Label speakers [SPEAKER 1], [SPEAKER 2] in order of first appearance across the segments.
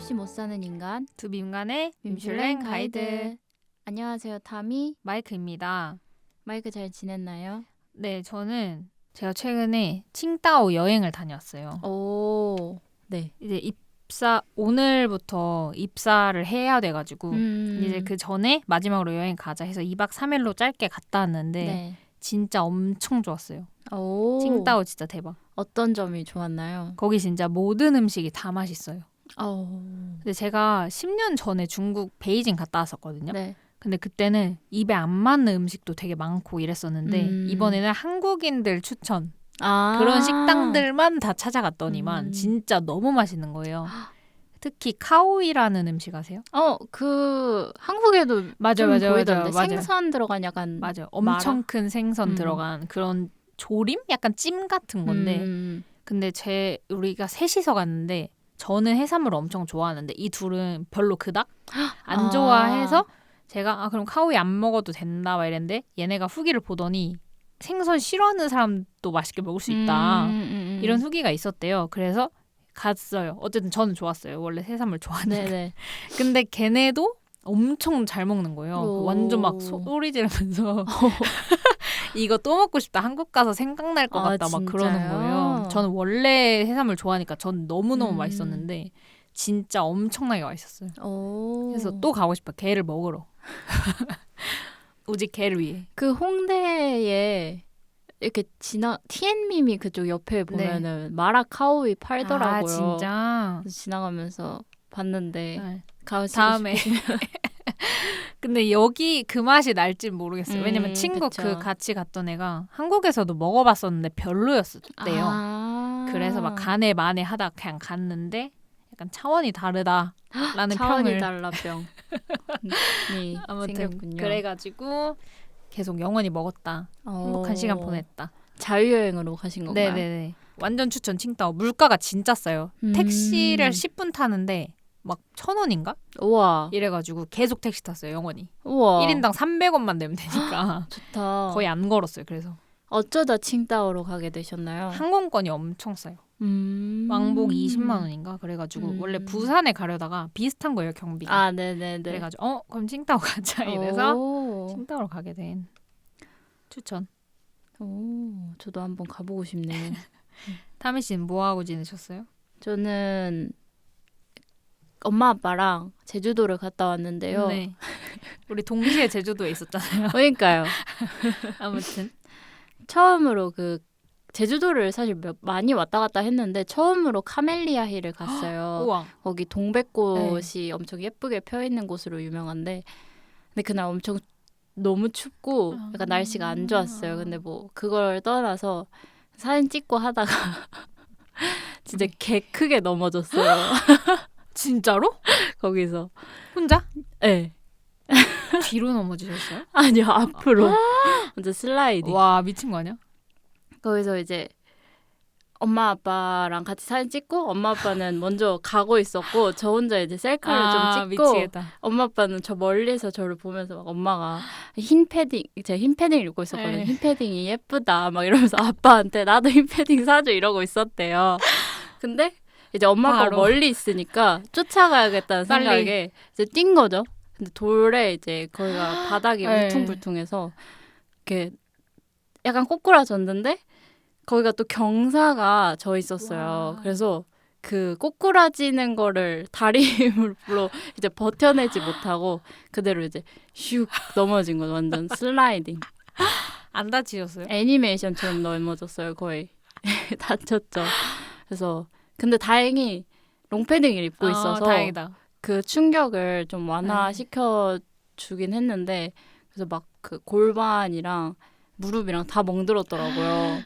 [SPEAKER 1] 없이 못 사는 인간
[SPEAKER 2] 두 민간의
[SPEAKER 1] 밈슐랭 가이드. 안녕하세요, 타미.
[SPEAKER 2] 마이크입니다.
[SPEAKER 1] 마이크 잘 지냈나요?
[SPEAKER 2] 네, 제가 최근에 칭다오 여행을 다녀왔어요.
[SPEAKER 1] 오, 네.
[SPEAKER 2] 이제 오늘부터 입사를 해야 돼가지고 이제 그 전에 마지막으로 여행 가자 해서 2박 3일로 짧게 갔다 왔는데
[SPEAKER 1] 네.
[SPEAKER 2] 진짜 엄청 좋았어요.
[SPEAKER 1] 오,
[SPEAKER 2] 칭다오 진짜 대박.
[SPEAKER 1] 어떤 점이 좋았나요?
[SPEAKER 2] 거기 진짜 모든 음식이 다 맛있어요.
[SPEAKER 1] 오,
[SPEAKER 2] 근데 제가 10년 전에 중국 베이징 갔다 왔었거든요.
[SPEAKER 1] 네.
[SPEAKER 2] 근데 그때는 입에 안 맞는 음식도 되게 많고 이랬었는데 이번에는 한국인들 추천 그런 식당들만 다 찾아갔더니만 진짜 너무 맛있는 거예요. 특히 카오이라는 음식 아세요?
[SPEAKER 1] 그 한국에도
[SPEAKER 2] 맞아요.
[SPEAKER 1] 보이던데 생선 들어간 약간
[SPEAKER 2] 맞아요. 엄청 큰 생선 들어간 그런 조림? 약간 찜 같은 건데 근데 우리가 셋이서 갔는데 저는 해산물을 엄청 좋아하는데 이 둘은 별로 그닥 안 좋아해서 제가 그럼 카오이 안 먹어도 된다 막 이랬는데 얘네가 후기를 보더니 생선 싫어하는 사람도 맛있게 먹을 수 있다 이런 후기가 있었대요. 그래서 갔어요. 어쨌든 저는 좋았어요. 원래 해산물 좋아하니까.
[SPEAKER 1] 네네.
[SPEAKER 2] 근데 걔네도 엄청 잘 먹는 거예요.
[SPEAKER 1] 오.
[SPEAKER 2] 완전 막 소리 지르면서 이거 또 먹고 싶다. 한국 가서 생각날 것 같다. 막 그러는 거예요. 저는 원래 해산물 좋아하니까 전 너무너무 맛있었는데 진짜 엄청나게 맛있었어요. 그래서 또 가고 싶어요. 게를 먹으러. 오직 게를 위해.
[SPEAKER 1] 그 홍대에 이렇게 티엔미미 그쪽 옆에 보면은 마라카오이 팔더라고요.
[SPEAKER 2] 진짜?
[SPEAKER 1] 그래서 지나가면서 봤는데
[SPEAKER 2] 네.
[SPEAKER 1] 다음에
[SPEAKER 2] 근데 여기 그 맛이 날지 모르겠어요. 왜냐면 친구
[SPEAKER 1] 그쵸.
[SPEAKER 2] 같이 갔던 애가 한국에서도 먹어봤었는데 별로였대요. 그래서 막 가네 마네 하다 그냥 갔는데 약간 차원이 다르다라는
[SPEAKER 1] 차원이
[SPEAKER 2] 평을
[SPEAKER 1] 달라 병.
[SPEAKER 2] 아무튼
[SPEAKER 1] 생겼군요.
[SPEAKER 2] 그래가지고 계속 영원히 먹었다. 행복한 시간 보냈다.
[SPEAKER 1] 자유여행으로 가신 건가요?
[SPEAKER 2] 네네네. 완전 추천 칭다오. 물가가 진짜 싸요. 택시를 10분 타는데 막 1,000원인가?
[SPEAKER 1] 우와.
[SPEAKER 2] 이래가지고 계속 택시 탔어요. 영원히.
[SPEAKER 1] 우와.
[SPEAKER 2] 1인당 300원만 내면 되니까
[SPEAKER 1] 좋다.
[SPEAKER 2] 거의 안 걸었어요. 그래서
[SPEAKER 1] 어쩌다 칭다오로 가게 되셨나요?
[SPEAKER 2] 항공권이 엄청 싸요. 왕복 20만 원인가? 그래가지고 원래 부산에 가려다가 비슷한 거예요. 경비가.
[SPEAKER 1] 네네네.
[SPEAKER 2] 그래가지고 그럼 칭다오 가자 이래서 칭다오로 가게 된 추천.
[SPEAKER 1] 저도 한번 가보고 싶네요.
[SPEAKER 2] 타미 씨는 뭐 하고 지내셨어요?
[SPEAKER 1] 저는 엄마 아빠랑 제주도를 갔다 왔는데요.
[SPEAKER 2] 네. 우리 동시에 제주도에 있었잖아요.
[SPEAKER 1] 그러니까요.
[SPEAKER 2] 아무튼
[SPEAKER 1] 처음으로 제주도를 사실 많이 왔다 갔다 했는데 처음으로 카멜리아 힐을 갔어요.
[SPEAKER 2] 우와.
[SPEAKER 1] 거기 동백꽃이 엄청 예쁘게 펴 있는 곳으로 유명한데 근데 그날 엄청 너무 춥고 약간 날씨가 안 좋았어요. 근데 뭐 그걸 떠나서 사진 찍고 하다가 진짜 개 크게 넘어졌어요.
[SPEAKER 2] 진짜로?
[SPEAKER 1] 거기서
[SPEAKER 2] 혼자?
[SPEAKER 1] 네.
[SPEAKER 2] 뒤로 넘어지셨어요?
[SPEAKER 1] 아니요, 앞으로. 완전 슬라이딩.
[SPEAKER 2] 와, 미친 거 아니야?
[SPEAKER 1] 거기서 이제 엄마 아빠랑 같이 사진 찍고 엄마 아빠는 먼저 가고 있었고 저 혼자 이제 셀카를 좀 찍고
[SPEAKER 2] 미치겠다.
[SPEAKER 1] 엄마 아빠는 저 멀리서 저를 보면서 막 엄마가 제가 흰 패딩을 입고 있었거든요. 흰 패딩이 예쁘다 막 이러면서 아빠한테 나도 흰 패딩 사줘 이러고 있었대요. 근데 이제 엄마 아빠가 멀리 있으니까 쫓아가야겠다는 생각에 이제 뛴 거죠. 근데 돌에 이제 거기가 바닥이 울퉁불퉁해서 이렇게 약간 꼬꾸라졌는데 거기가 또 경사가 져 있었어요. 와. 그래서 그 꼬꾸라지는 거를 다리 힘으로 이제 버텨내지 못하고 그대로 이제 슉 넘어진 거죠. 완전 슬라이딩.
[SPEAKER 2] 안 다치셨어요?
[SPEAKER 1] 애니메이션처럼 넘어졌어요. 거의. 다쳤죠. 그래서 근데 다행히 롱패딩을 입고 있어서
[SPEAKER 2] 다행이다.
[SPEAKER 1] 그 충격을 좀 완화시켜 주긴 했는데 그래서 막 그 골반이랑 무릎이랑 다 멍들었더라고요.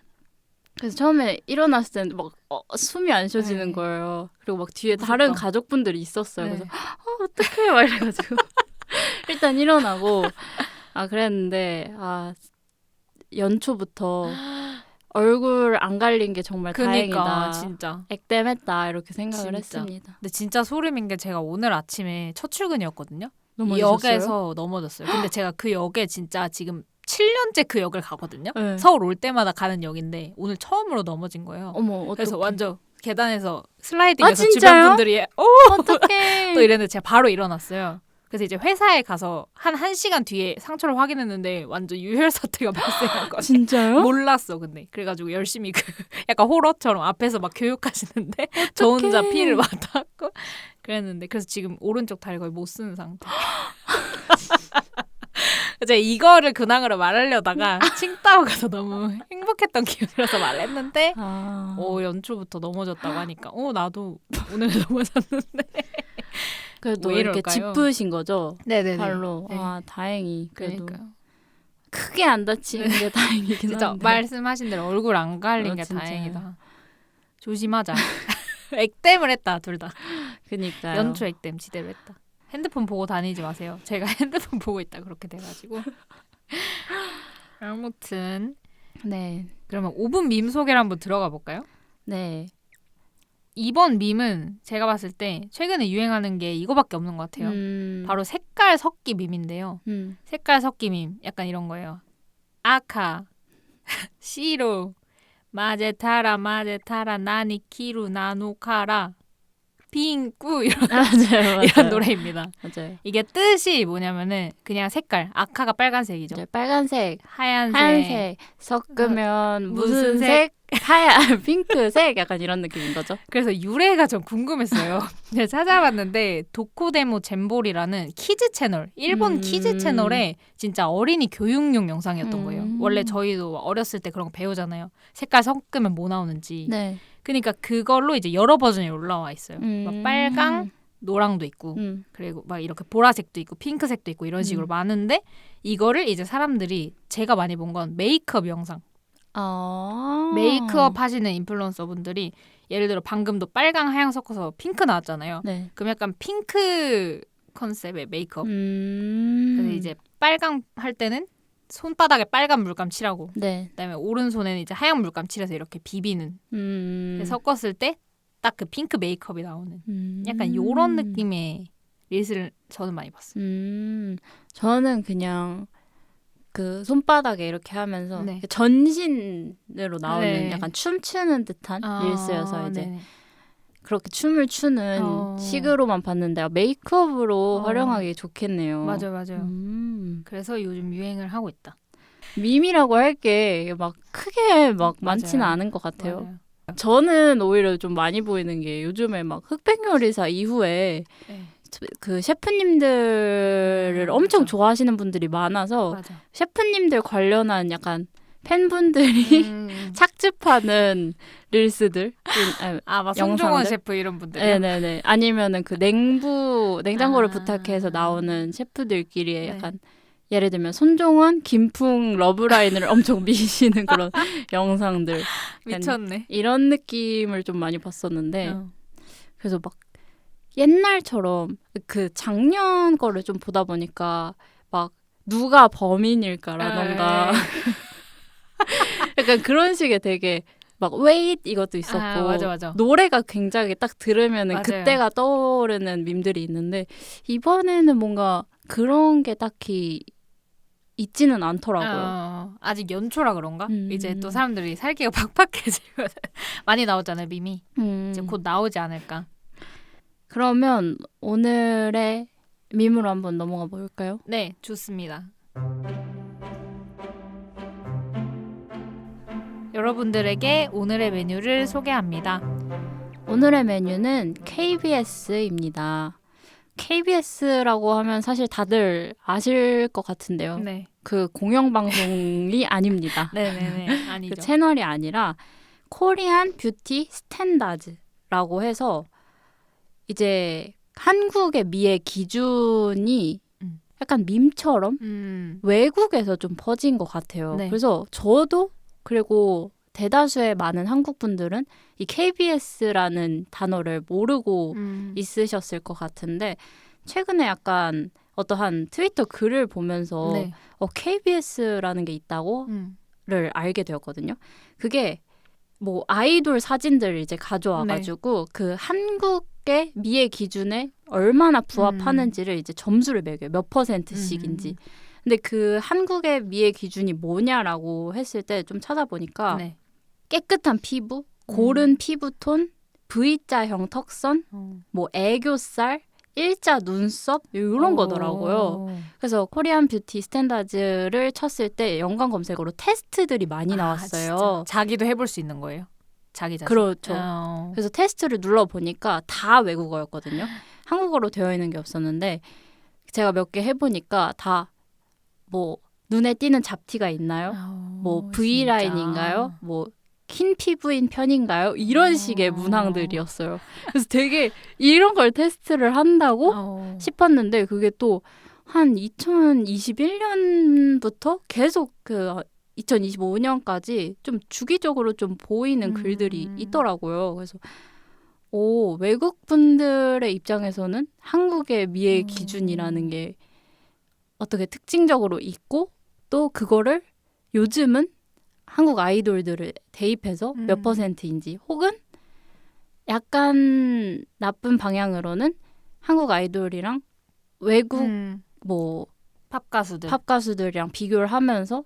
[SPEAKER 1] 그래서 처음에 일어났을 때는 막 숨이 안 쉬어지는 거예요. 그리고 막 뒤에 무섭다. 다른 가족분들이 있었어요. 그래서 어떡해 막 이래가지고 일단 일어나고 그랬는데 연초부터 얼굴 안 갈린 게 정말 다행이다.
[SPEAKER 2] 진짜.
[SPEAKER 1] 액땜했다 이렇게 생각을 했습니다.
[SPEAKER 2] 근데 진짜 소름인 게 제가 오늘 아침에 첫 출근이었거든요.
[SPEAKER 1] 넘어지셨어요?
[SPEAKER 2] 역에서 넘어졌어요. 근데 제가 그 역에 진짜 지금 7년째 그 역을 가거든요.
[SPEAKER 1] 네.
[SPEAKER 2] 서울 올 때마다 가는 역인데 오늘 처음으로 넘어진 거예요.
[SPEAKER 1] 어머,
[SPEAKER 2] 그래서 완전 계단에서 슬라이딩해서
[SPEAKER 1] 진짜요?
[SPEAKER 2] 주변 분들이
[SPEAKER 1] 어떡해.
[SPEAKER 2] 또 이랬는데 제가 바로 일어났어요. 그래서 이제 회사에 가서 한 1시간 뒤에 상처를 확인했는데 완전 유혈 사태가 발생한 거예요.
[SPEAKER 1] 진짜요?
[SPEAKER 2] 몰랐어 근데. 그래가지고 열심히 그 약간 호러처럼 앞에서 막 교육하시는데 저 혼자 피를 맞았고 그랬는데 그래서 지금 오른쪽 다리 거의 못 쓰는 상태. 제가 이거를 근황으로 말하려다가 칭따오가 너무 행복했던 기분이라서 말했는데 연초부터 넘어졌다고 하니까 나도 오늘 넘어졌는데
[SPEAKER 1] 그래도
[SPEAKER 2] 왜
[SPEAKER 1] 이렇게
[SPEAKER 2] 이럴까요?
[SPEAKER 1] 짚으신 거죠?
[SPEAKER 2] 네네네.
[SPEAKER 1] 발로.
[SPEAKER 2] 네.
[SPEAKER 1] 다행히 그래도
[SPEAKER 2] 그러니까요.
[SPEAKER 1] 크게 안 다치는 게 다행이긴
[SPEAKER 2] 진짜
[SPEAKER 1] 한데.
[SPEAKER 2] 말씀하신 대로 얼굴 안 갈린 게
[SPEAKER 1] 진짜.
[SPEAKER 2] 다행이다. 조심하자. 액땜을 했다 둘 다.
[SPEAKER 1] 그니까요.
[SPEAKER 2] 연초 액땜 지대로 했다. 핸드폰 보고 다니지 마세요. 제가 핸드폰 보고 있다 그렇게 돼가지고. 아무튼
[SPEAKER 1] 네.
[SPEAKER 2] 그러면 5분 밈 소개를 한번 들어가 볼까요?
[SPEAKER 1] 네.
[SPEAKER 2] 이번 밈은 제가 봤을 때 최근에 유행하는 게 이거밖에 없는 것 같아요. 바로 색깔 섞기 밈인데요. 색깔 섞기 밈 약간 이런 거예요. 아카, 시로, 마제타라 나니 키루 나노카라 핑꾸
[SPEAKER 1] 맞아요.
[SPEAKER 2] 이런 노래입니다.
[SPEAKER 1] 맞아요.
[SPEAKER 2] 이게 뜻이 뭐냐면은 그냥 색깔 아카가 빨간색이죠.
[SPEAKER 1] 이제 빨간색,
[SPEAKER 2] 하얀색,
[SPEAKER 1] 하얀색 섞으면
[SPEAKER 2] 무슨
[SPEAKER 1] 무슨 색? 하얀, 핑크색? 약간 이런 느낌인 거죠.
[SPEAKER 2] 그래서 유래가 좀 궁금했어요. 제가 찾아봤는데 도코데모 잼볼이라는 키즈 채널, 일본 키즈 채널에 진짜 어린이 교육용 영상이었던 거예요. 원래 저희도 어렸을 때 그런 거 배우잖아요. 색깔 섞으면 뭐 나오는지.
[SPEAKER 1] 네.
[SPEAKER 2] 그러니까 그걸로 이제 여러 버전이 올라와 있어요. 막 빨강, 노랑도 있고 그리고 막 이렇게 보라색도 있고 핑크색도 있고 이런 식으로 많은데 이거를 이제 사람들이 제가 많이 본 건 메이크업 영상. 메이크업 하시는 인플루언서 분들이 예를 들어 방금도 빨강 하양 섞어서 핑크 나왔잖아요.
[SPEAKER 1] 네.
[SPEAKER 2] 그럼 약간 핑크 컨셉의 메이크업. 그래서 이제 빨강 할 때는 손바닥에 빨간 물감 칠하고
[SPEAKER 1] 네.
[SPEAKER 2] 그다음에 오른손에는 이제 하얀 물감 칠해서 이렇게 비비는. 그래서 섞었을 때 딱 그 핑크 메이크업이 나오는 약간 요런 느낌의 릴스를 저는 많이 봤어요.
[SPEAKER 1] 저는 그냥 그 손바닥에 이렇게 하면서
[SPEAKER 2] 네.
[SPEAKER 1] 전신으로 나오는
[SPEAKER 2] 네.
[SPEAKER 1] 약간 춤추는 듯한 릴스여서 이제
[SPEAKER 2] 네네.
[SPEAKER 1] 그렇게 춤을 추는 식으로만 봤는데 메이크업으로 활용하기 좋겠네요.
[SPEAKER 2] 맞아요. 그래서 요즘 유행을 하고 있다.
[SPEAKER 1] 밈이라고 할 게 막 크게 막 많지는 않은 것 같아요.
[SPEAKER 2] 맞아요.
[SPEAKER 1] 저는 오히려 좀 많이 보이는 게 요즘에 막 흑백 요리사 이후에
[SPEAKER 2] 네.
[SPEAKER 1] 그 셰프님들을 엄청
[SPEAKER 2] 맞아.
[SPEAKER 1] 좋아하시는 분들이 많아서
[SPEAKER 2] 맞아.
[SPEAKER 1] 셰프님들 관련한 약간 팬분들이 착즙하는 릴스들
[SPEAKER 2] 막 손종원
[SPEAKER 1] 영상들?
[SPEAKER 2] 셰프 이런 분들이.
[SPEAKER 1] 네네네 아니면은 그 냉장고를
[SPEAKER 2] 아.
[SPEAKER 1] 부탁해서 나오는 셰프들끼리의
[SPEAKER 2] 네.
[SPEAKER 1] 약간 예를 들면 손종원, 김풍 러브라인을 엄청 미시는 그런 영상들
[SPEAKER 2] 미쳤네.
[SPEAKER 1] 이런 느낌을 좀 많이 봤었는데 그래서 막 옛날처럼 그 작년 거를 좀 보다 보니까 막 누가 범인일까라던가 약간 그런 식의 되게 막 wait 이것도 있었고
[SPEAKER 2] 맞아.
[SPEAKER 1] 노래가 굉장히 딱 들으면은
[SPEAKER 2] 맞아요.
[SPEAKER 1] 그때가 떠오르는 밈들이 있는데 이번에는 뭔가 그런 게 딱히 있지는 않더라고요.
[SPEAKER 2] 아직 연초라 그런가? 이제 또 사람들이 살기가 팍팍해지고 많이 나오잖아요 밈이. 이제 곧 나오지 않을까.
[SPEAKER 1] 그러면 오늘의 밈으로 한번 넘어가 볼까요?
[SPEAKER 2] 네, 좋습니다. 여러분들에게 오늘의 메뉴를 소개합니다.
[SPEAKER 1] 오늘의 메뉴는 KBS입니다. KBS라고 하면 사실 다들 아실 것 같은데요.
[SPEAKER 2] 네.
[SPEAKER 1] 그 공영방송이 아닙니다.
[SPEAKER 2] 네네네. 아니죠.
[SPEAKER 1] 그 채널이 아니라 코리안 뷰티 스탠다드라고 해서 이제 한국의 미의 기준이 약간 밈처럼 외국에서 좀 퍼진 것 같아요.
[SPEAKER 2] 네.
[SPEAKER 1] 그래서 저도 그리고 대다수의 많은 한국 분들은 이 KBS라는 단어를 모르고 있으셨을 것 같은데 최근에 약간 어떠한 트위터 글을 보면서
[SPEAKER 2] 네.
[SPEAKER 1] KBS라는 게 있다고를 알게 되었거든요. 그게 뭐 아이돌 사진들을 이제 가져와가지고 그 한국의 미의 기준에 얼마나 부합하는지를 이제 점수를 매겨요. 몇 %씩인지. 근데 그 한국의 미의 기준이 뭐냐라고 했을 때 좀 찾아보니까 깨끗한 피부, 고른 피부톤, V자형 턱선, 뭐 애교살, 일자 눈썹 이런 거더라고요. 그래서 코리안 뷰티 스탠다드를 쳤을 때 연관 검색어로 테스트들이 많이 나왔어요.
[SPEAKER 2] 진짜? 자기도 해볼 수 있는 거예요? 자기 자신?
[SPEAKER 1] 그렇죠. 그래서 테스트를 눌러보니까 다 외국어였거든요. 한국어로 되어 있는 게 없었는데 제가 몇 개 해보니까 다 뭐 눈에 띄는 잡티가 있나요? 뭐 V라인인가요? 뭐 흰 피부인 편인가요? 이런 식의 문항들이었어요. 그래서 되게 이런 걸 테스트를 한다고 싶었는데 그게 또 한 2021년부터 계속 그 2025년까지 좀 주기적으로 좀 보이는 글들이 있더라고요. 그래서 외국 분들의 입장에서는 한국의 미의 기준이라는 게 어떻게 특징적으로 있고 또 그거를 요즘은 한국 아이돌들을 대입해서 몇 %인지 혹은 약간 나쁜 방향으로는 한국 아이돌이랑 외국 뭐 팝 가수들이랑 비교를 하면서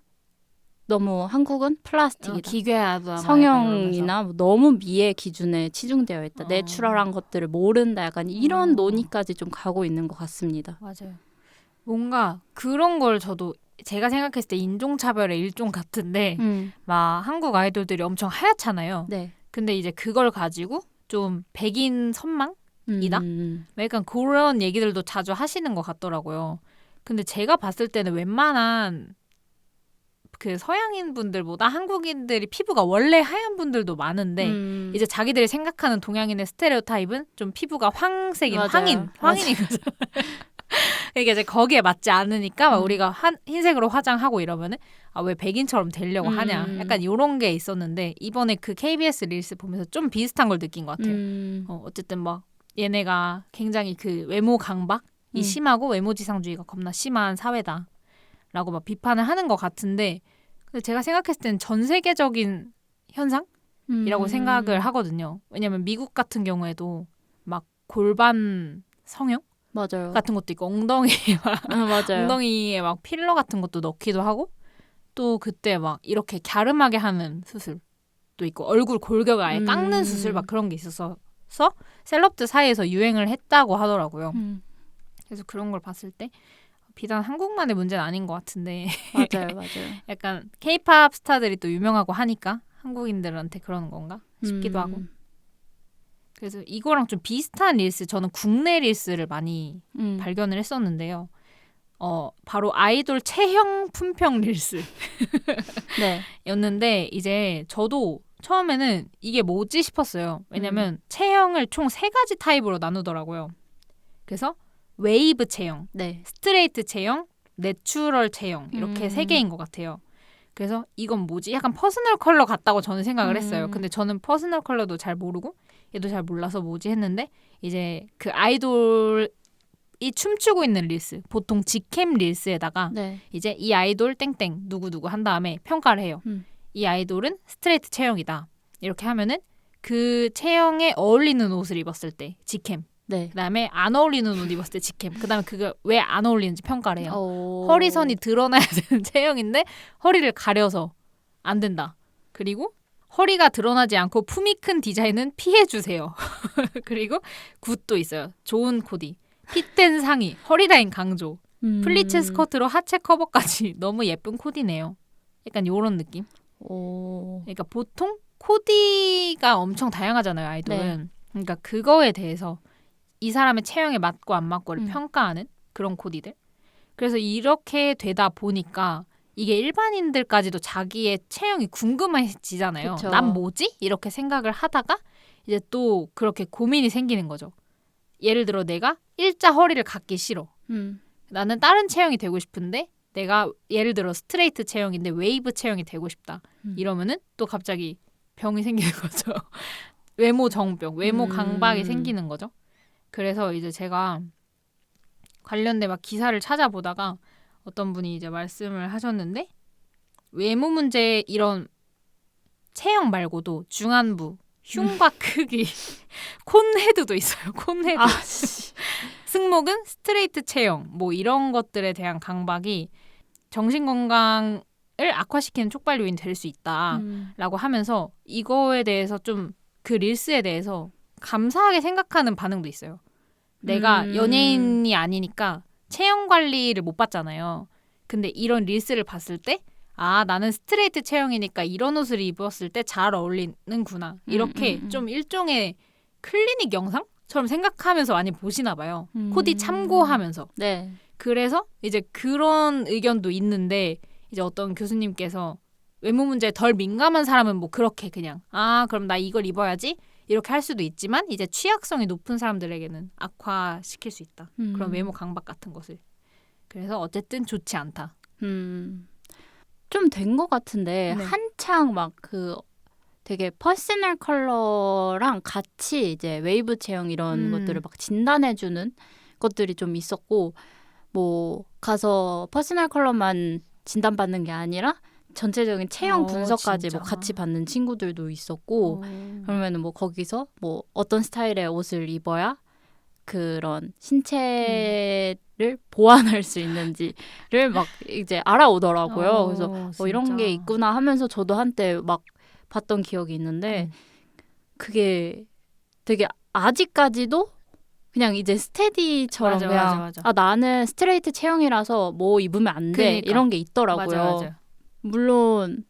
[SPEAKER 1] 너무 한국은 플라스틱이다.
[SPEAKER 2] 기괴하다.
[SPEAKER 1] 성형이나 뭐 너무 미의 기준에 치중되어 있다. 내추럴한 것들을 모른다. 약간 이런 논의까지 좀 가고 있는 것 같습니다.
[SPEAKER 2] 맞아요. 뭔가 그런 걸 저도 제가 생각했을 때 인종차별의 일종 같은데 막 한국 아이돌들이 엄청 하얗잖아요.
[SPEAKER 1] 네.
[SPEAKER 2] 근데 이제 그걸 가지고 좀 백인 선망이다? 약간 그런 얘기들도 자주 하시는 것 같더라고요. 근데 제가 봤을 때는 웬만한 그 서양인 분들보다 한국인들이 피부가 원래 하얀 분들도 많은데 이제 자기들이 생각하는 동양인의 스테레오타입은 좀 피부가 황색인 황인인 거죠. 이게 이제 거기에 맞지 않으니까 막 우리가 흰색으로 화장하고 이러면은 왜 백인처럼 되려고 하냐 약간 이런 게 있었는데 이번에 그 KBS 릴스 보면서 좀 비슷한 걸 느낀 것 같아요. 어쨌든 막 얘네가 굉장히 그 외모 강박이 심하고 외모지상주의가 겁나 심한 사회다 라고 막 비판을 하는 것 같은데 근데 제가 생각했을 때는 전 세계적인 현상이라고 생각을 하거든요. 왜냐면 미국 같은 경우에도 막 골반 성형
[SPEAKER 1] 맞아요.
[SPEAKER 2] 같은 것도 있고 엉덩이에 막 필러 같은 것도 넣기도 하고 또 그때 막 이렇게 갸름하게 하는 수술도 있고 얼굴 골격을 아예 깎는 수술 막 그런 게 있어서 셀럽들 사이에서 유행을 했다고 하더라고요. 그래서 그런 걸 봤을 때 비단 한국만의 문제는 아닌 것 같은데
[SPEAKER 1] 맞아요.
[SPEAKER 2] 약간 K-팝 스타들이 또 유명하고 하니까 한국인들한테 그러는 건가 싶기도 하고 그래서 이거랑 좀 비슷한 릴스 저는 국내 릴스를 많이 발견을 했었는데요. 바로 아이돌 체형 품평 릴스
[SPEAKER 1] 네.
[SPEAKER 2] 였는데 이제 저도 처음에는 이게 뭐지 싶었어요. 왜냐면 체형을 총 3가지 타입으로 나누더라고요. 그래서 웨이브 체형,
[SPEAKER 1] 네.
[SPEAKER 2] 스트레이트 체형, 내추럴 체형 이렇게 3개인 것 같아요. 그래서 이건 뭐지? 약간 퍼스널 컬러 같다고 저는 생각을 했어요. 근데 저는 퍼스널 컬러도 잘 모르고 얘도 잘 몰라서 뭐지 했는데 이제 그 아이돌이 춤추고 있는 릴스 보통 직캠 릴스에다가
[SPEAKER 1] 네.
[SPEAKER 2] 이제 이 아이돌 땡땡 누구누구 한 다음에 평가를 해요. 이 아이돌은 스트레이트 체형이다. 이렇게 하면은 그 체형에 어울리는 옷을 입었을 때 직캠
[SPEAKER 1] 네.
[SPEAKER 2] 그다음에 안 어울리는 옷 입었을 때 직캠 그다음에 그거 왜 안 어울리는지 평가를 해요. 허리선이 드러나야 되는 체형인데 허리를 가려서 안 된다. 그리고 허리가 드러나지 않고 품이 큰 디자인은 피해주세요. 그리고 굿도 있어요. 좋은 코디, 핏된 상의, 허리라인 강조, 플리츠 스커트로 하체 커버까지 너무 예쁜 코디네요. 약간 이런 느낌. 그러니까 보통 코디가 엄청 다양하잖아요. 아이돌은. 네. 그러니까 그거에 대해서 이 사람의 체형에 맞고 안 맞고를 평가하는 그런 코디들. 그래서 이렇게 되다 보니까 이게 일반인들까지도 자기의 체형이 궁금해지잖아요.
[SPEAKER 1] 그쵸.
[SPEAKER 2] 난 뭐지? 이렇게 생각을 하다가 이제 또 그렇게 고민이 생기는 거죠. 예를 들어 내가 일자 허리를 갖기 싫어. 나는 다른 체형이 되고 싶은데 내가 예를 들어 스트레이트 체형인데 웨이브 체형이 되고 싶다. 이러면은 또 갑자기 병이 생기는 거죠. 외모 정병, 외모 강박이 생기는 거죠. 그래서 이제 제가 관련된 막 기사를 찾아보다가 어떤 분이 이제 말씀을 하셨는데 외모 문제 이런 체형 말고도 중안부, 흉곽 크기, 콘헤드도 있어요. 콘헤드. 승모근, 스트레이트 체형 뭐 이런 것들에 대한 강박이 정신건강을 악화시키는 촉발 요인이 될 수 있다라고 하면서 이거에 대해서 좀 그 릴스에 대해서 감사하게 생각하는 반응도 있어요. 내가 연예인이 아니니까 체형 관리를 못 받잖아요. 근데 이런 릴스를 봤을 때 나는 스트레이트 체형이니까 이런 옷을 입었을 때 잘 어울리는구나. 이렇게 좀 일종의 클리닉 영상처럼 생각하면서 많이 보시나 봐요. 코디 참고하면서.
[SPEAKER 1] 네.
[SPEAKER 2] 그래서 이제 그런 의견도 있는데 이제 어떤 교수님께서 외모 문제에 덜 민감한 사람은 뭐 그렇게 그냥 그럼 나 이걸 입어야지 이렇게 할 수도 있지만 이제 취약성이 높은 사람들에게는 악화시킬 수 있다. 그런 외모 강박 같은 것을. 그래서 어쨌든 좋지 않다.
[SPEAKER 1] 좀 된 것 같은데
[SPEAKER 2] 네.
[SPEAKER 1] 한창 막 그 되게 퍼스널 컬러랑 같이 이제 웨이브 체형 이런 것들을 막 진단해주는 것들이 좀 있었고 뭐 가서 퍼스널 컬러만 진단받는 게 아니라 전체적인 체형 분석까지
[SPEAKER 2] 진짜.
[SPEAKER 1] 뭐 같이 받는 친구들도 있었고 그러면은 뭐 거기서 뭐 어떤 스타일의 옷을 입어야 그런 신체를 보완할 수 있는지를 막 이제 알아오더라고요. 그래서 이런 게 있구나 하면서 저도 한때 막 봤던 기억이 있는데 그게 되게 아직까지도 그냥 이제 스테디처럼 그냥
[SPEAKER 2] 맞아.
[SPEAKER 1] 나는 스트레이트 체형이라서 뭐 입으면 안 돼.
[SPEAKER 2] 그러니까.
[SPEAKER 1] 이런 게 있더라고요.
[SPEAKER 2] 맞아.
[SPEAKER 1] 물론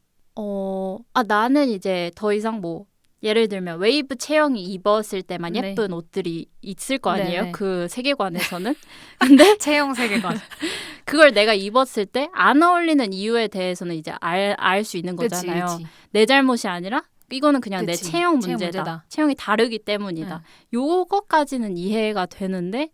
[SPEAKER 1] 나는 이제 더 이상 뭐 예를 들면 웨이브 체형이 입었을 때만
[SPEAKER 2] 네.
[SPEAKER 1] 예쁜 옷들이 있을 거 아니에요?
[SPEAKER 2] 네네.
[SPEAKER 1] 그 세계관에서는. 근데
[SPEAKER 2] 체형 세계관.
[SPEAKER 1] 그걸 내가 입었을 때 안 어울리는 이유에 대해서는 이제 알 수 있는 거잖아요.
[SPEAKER 2] 그치.
[SPEAKER 1] 내 잘못이 아니라 이거는 그냥 내
[SPEAKER 2] 그치.
[SPEAKER 1] 체형
[SPEAKER 2] 체형
[SPEAKER 1] 문제다.
[SPEAKER 2] 문제다.
[SPEAKER 1] 체형이 다르기 때문이다. 요거까지는 이해가 되는데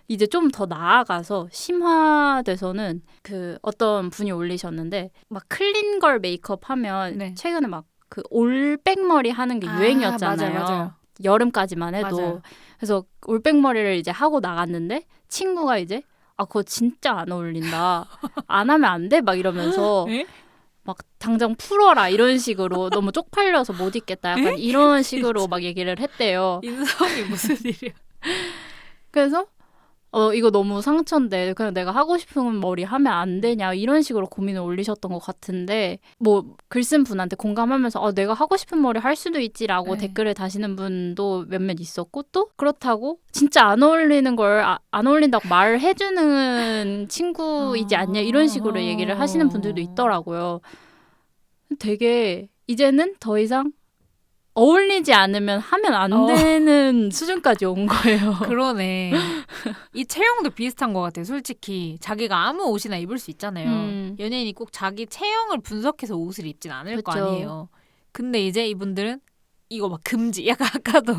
[SPEAKER 1] 이제 좀 더 나아가서 심화돼서는 그 어떤 분이 올리셨는데 막 클린 걸 메이크업 하면
[SPEAKER 2] 네.
[SPEAKER 1] 최근에 막 그 올백머리 하는 게 유행이었잖아요.
[SPEAKER 2] 맞아요.
[SPEAKER 1] 여름까지만 해도.
[SPEAKER 2] 맞아요.
[SPEAKER 1] 그래서 올백머리를 이제 하고 나갔는데 친구가 이제 그거 진짜 안 어울린다. 안 하면 안 돼? 막 이러면서
[SPEAKER 2] 에?
[SPEAKER 1] 막 당장 풀어라 이런 식으로 너무 쪽팔려서 못 입겠다. 약간 이런 식으로 막 얘기를 했대요.
[SPEAKER 2] 인성이 무슨 일이야.
[SPEAKER 1] 그래서 이거 너무 상처인데 그냥 내가 하고 싶은 머리 하면 안 되냐 이런 식으로 고민을 올리셨던 것 같은데 뭐 글 쓴 분한테 공감하면서 내가 하고 싶은 머리 할 수도 있지라고
[SPEAKER 2] 네.
[SPEAKER 1] 댓글을 다시는 분도 몇몇 있었고 또 그렇다고 진짜 안 어울리는 걸 안 어울린다고 말을 해주는 친구이지 않냐 이런 식으로 얘기를 하시는 분들도 있더라고요. 되게 이제는 더 이상 어울리지 않으면 하면 안 되는 수준까지 온 거예요.
[SPEAKER 2] 그러네. 이 체형도 비슷한 것 같아요. 솔직히 자기가 아무 옷이나 입을 수 있잖아요. 연예인이 꼭 자기 체형을 분석해서 옷을 입진 않을 거
[SPEAKER 1] 그쵸.
[SPEAKER 2] 아니에요. 근데 이제 이분들은 이거 막 금지. 약간 아까도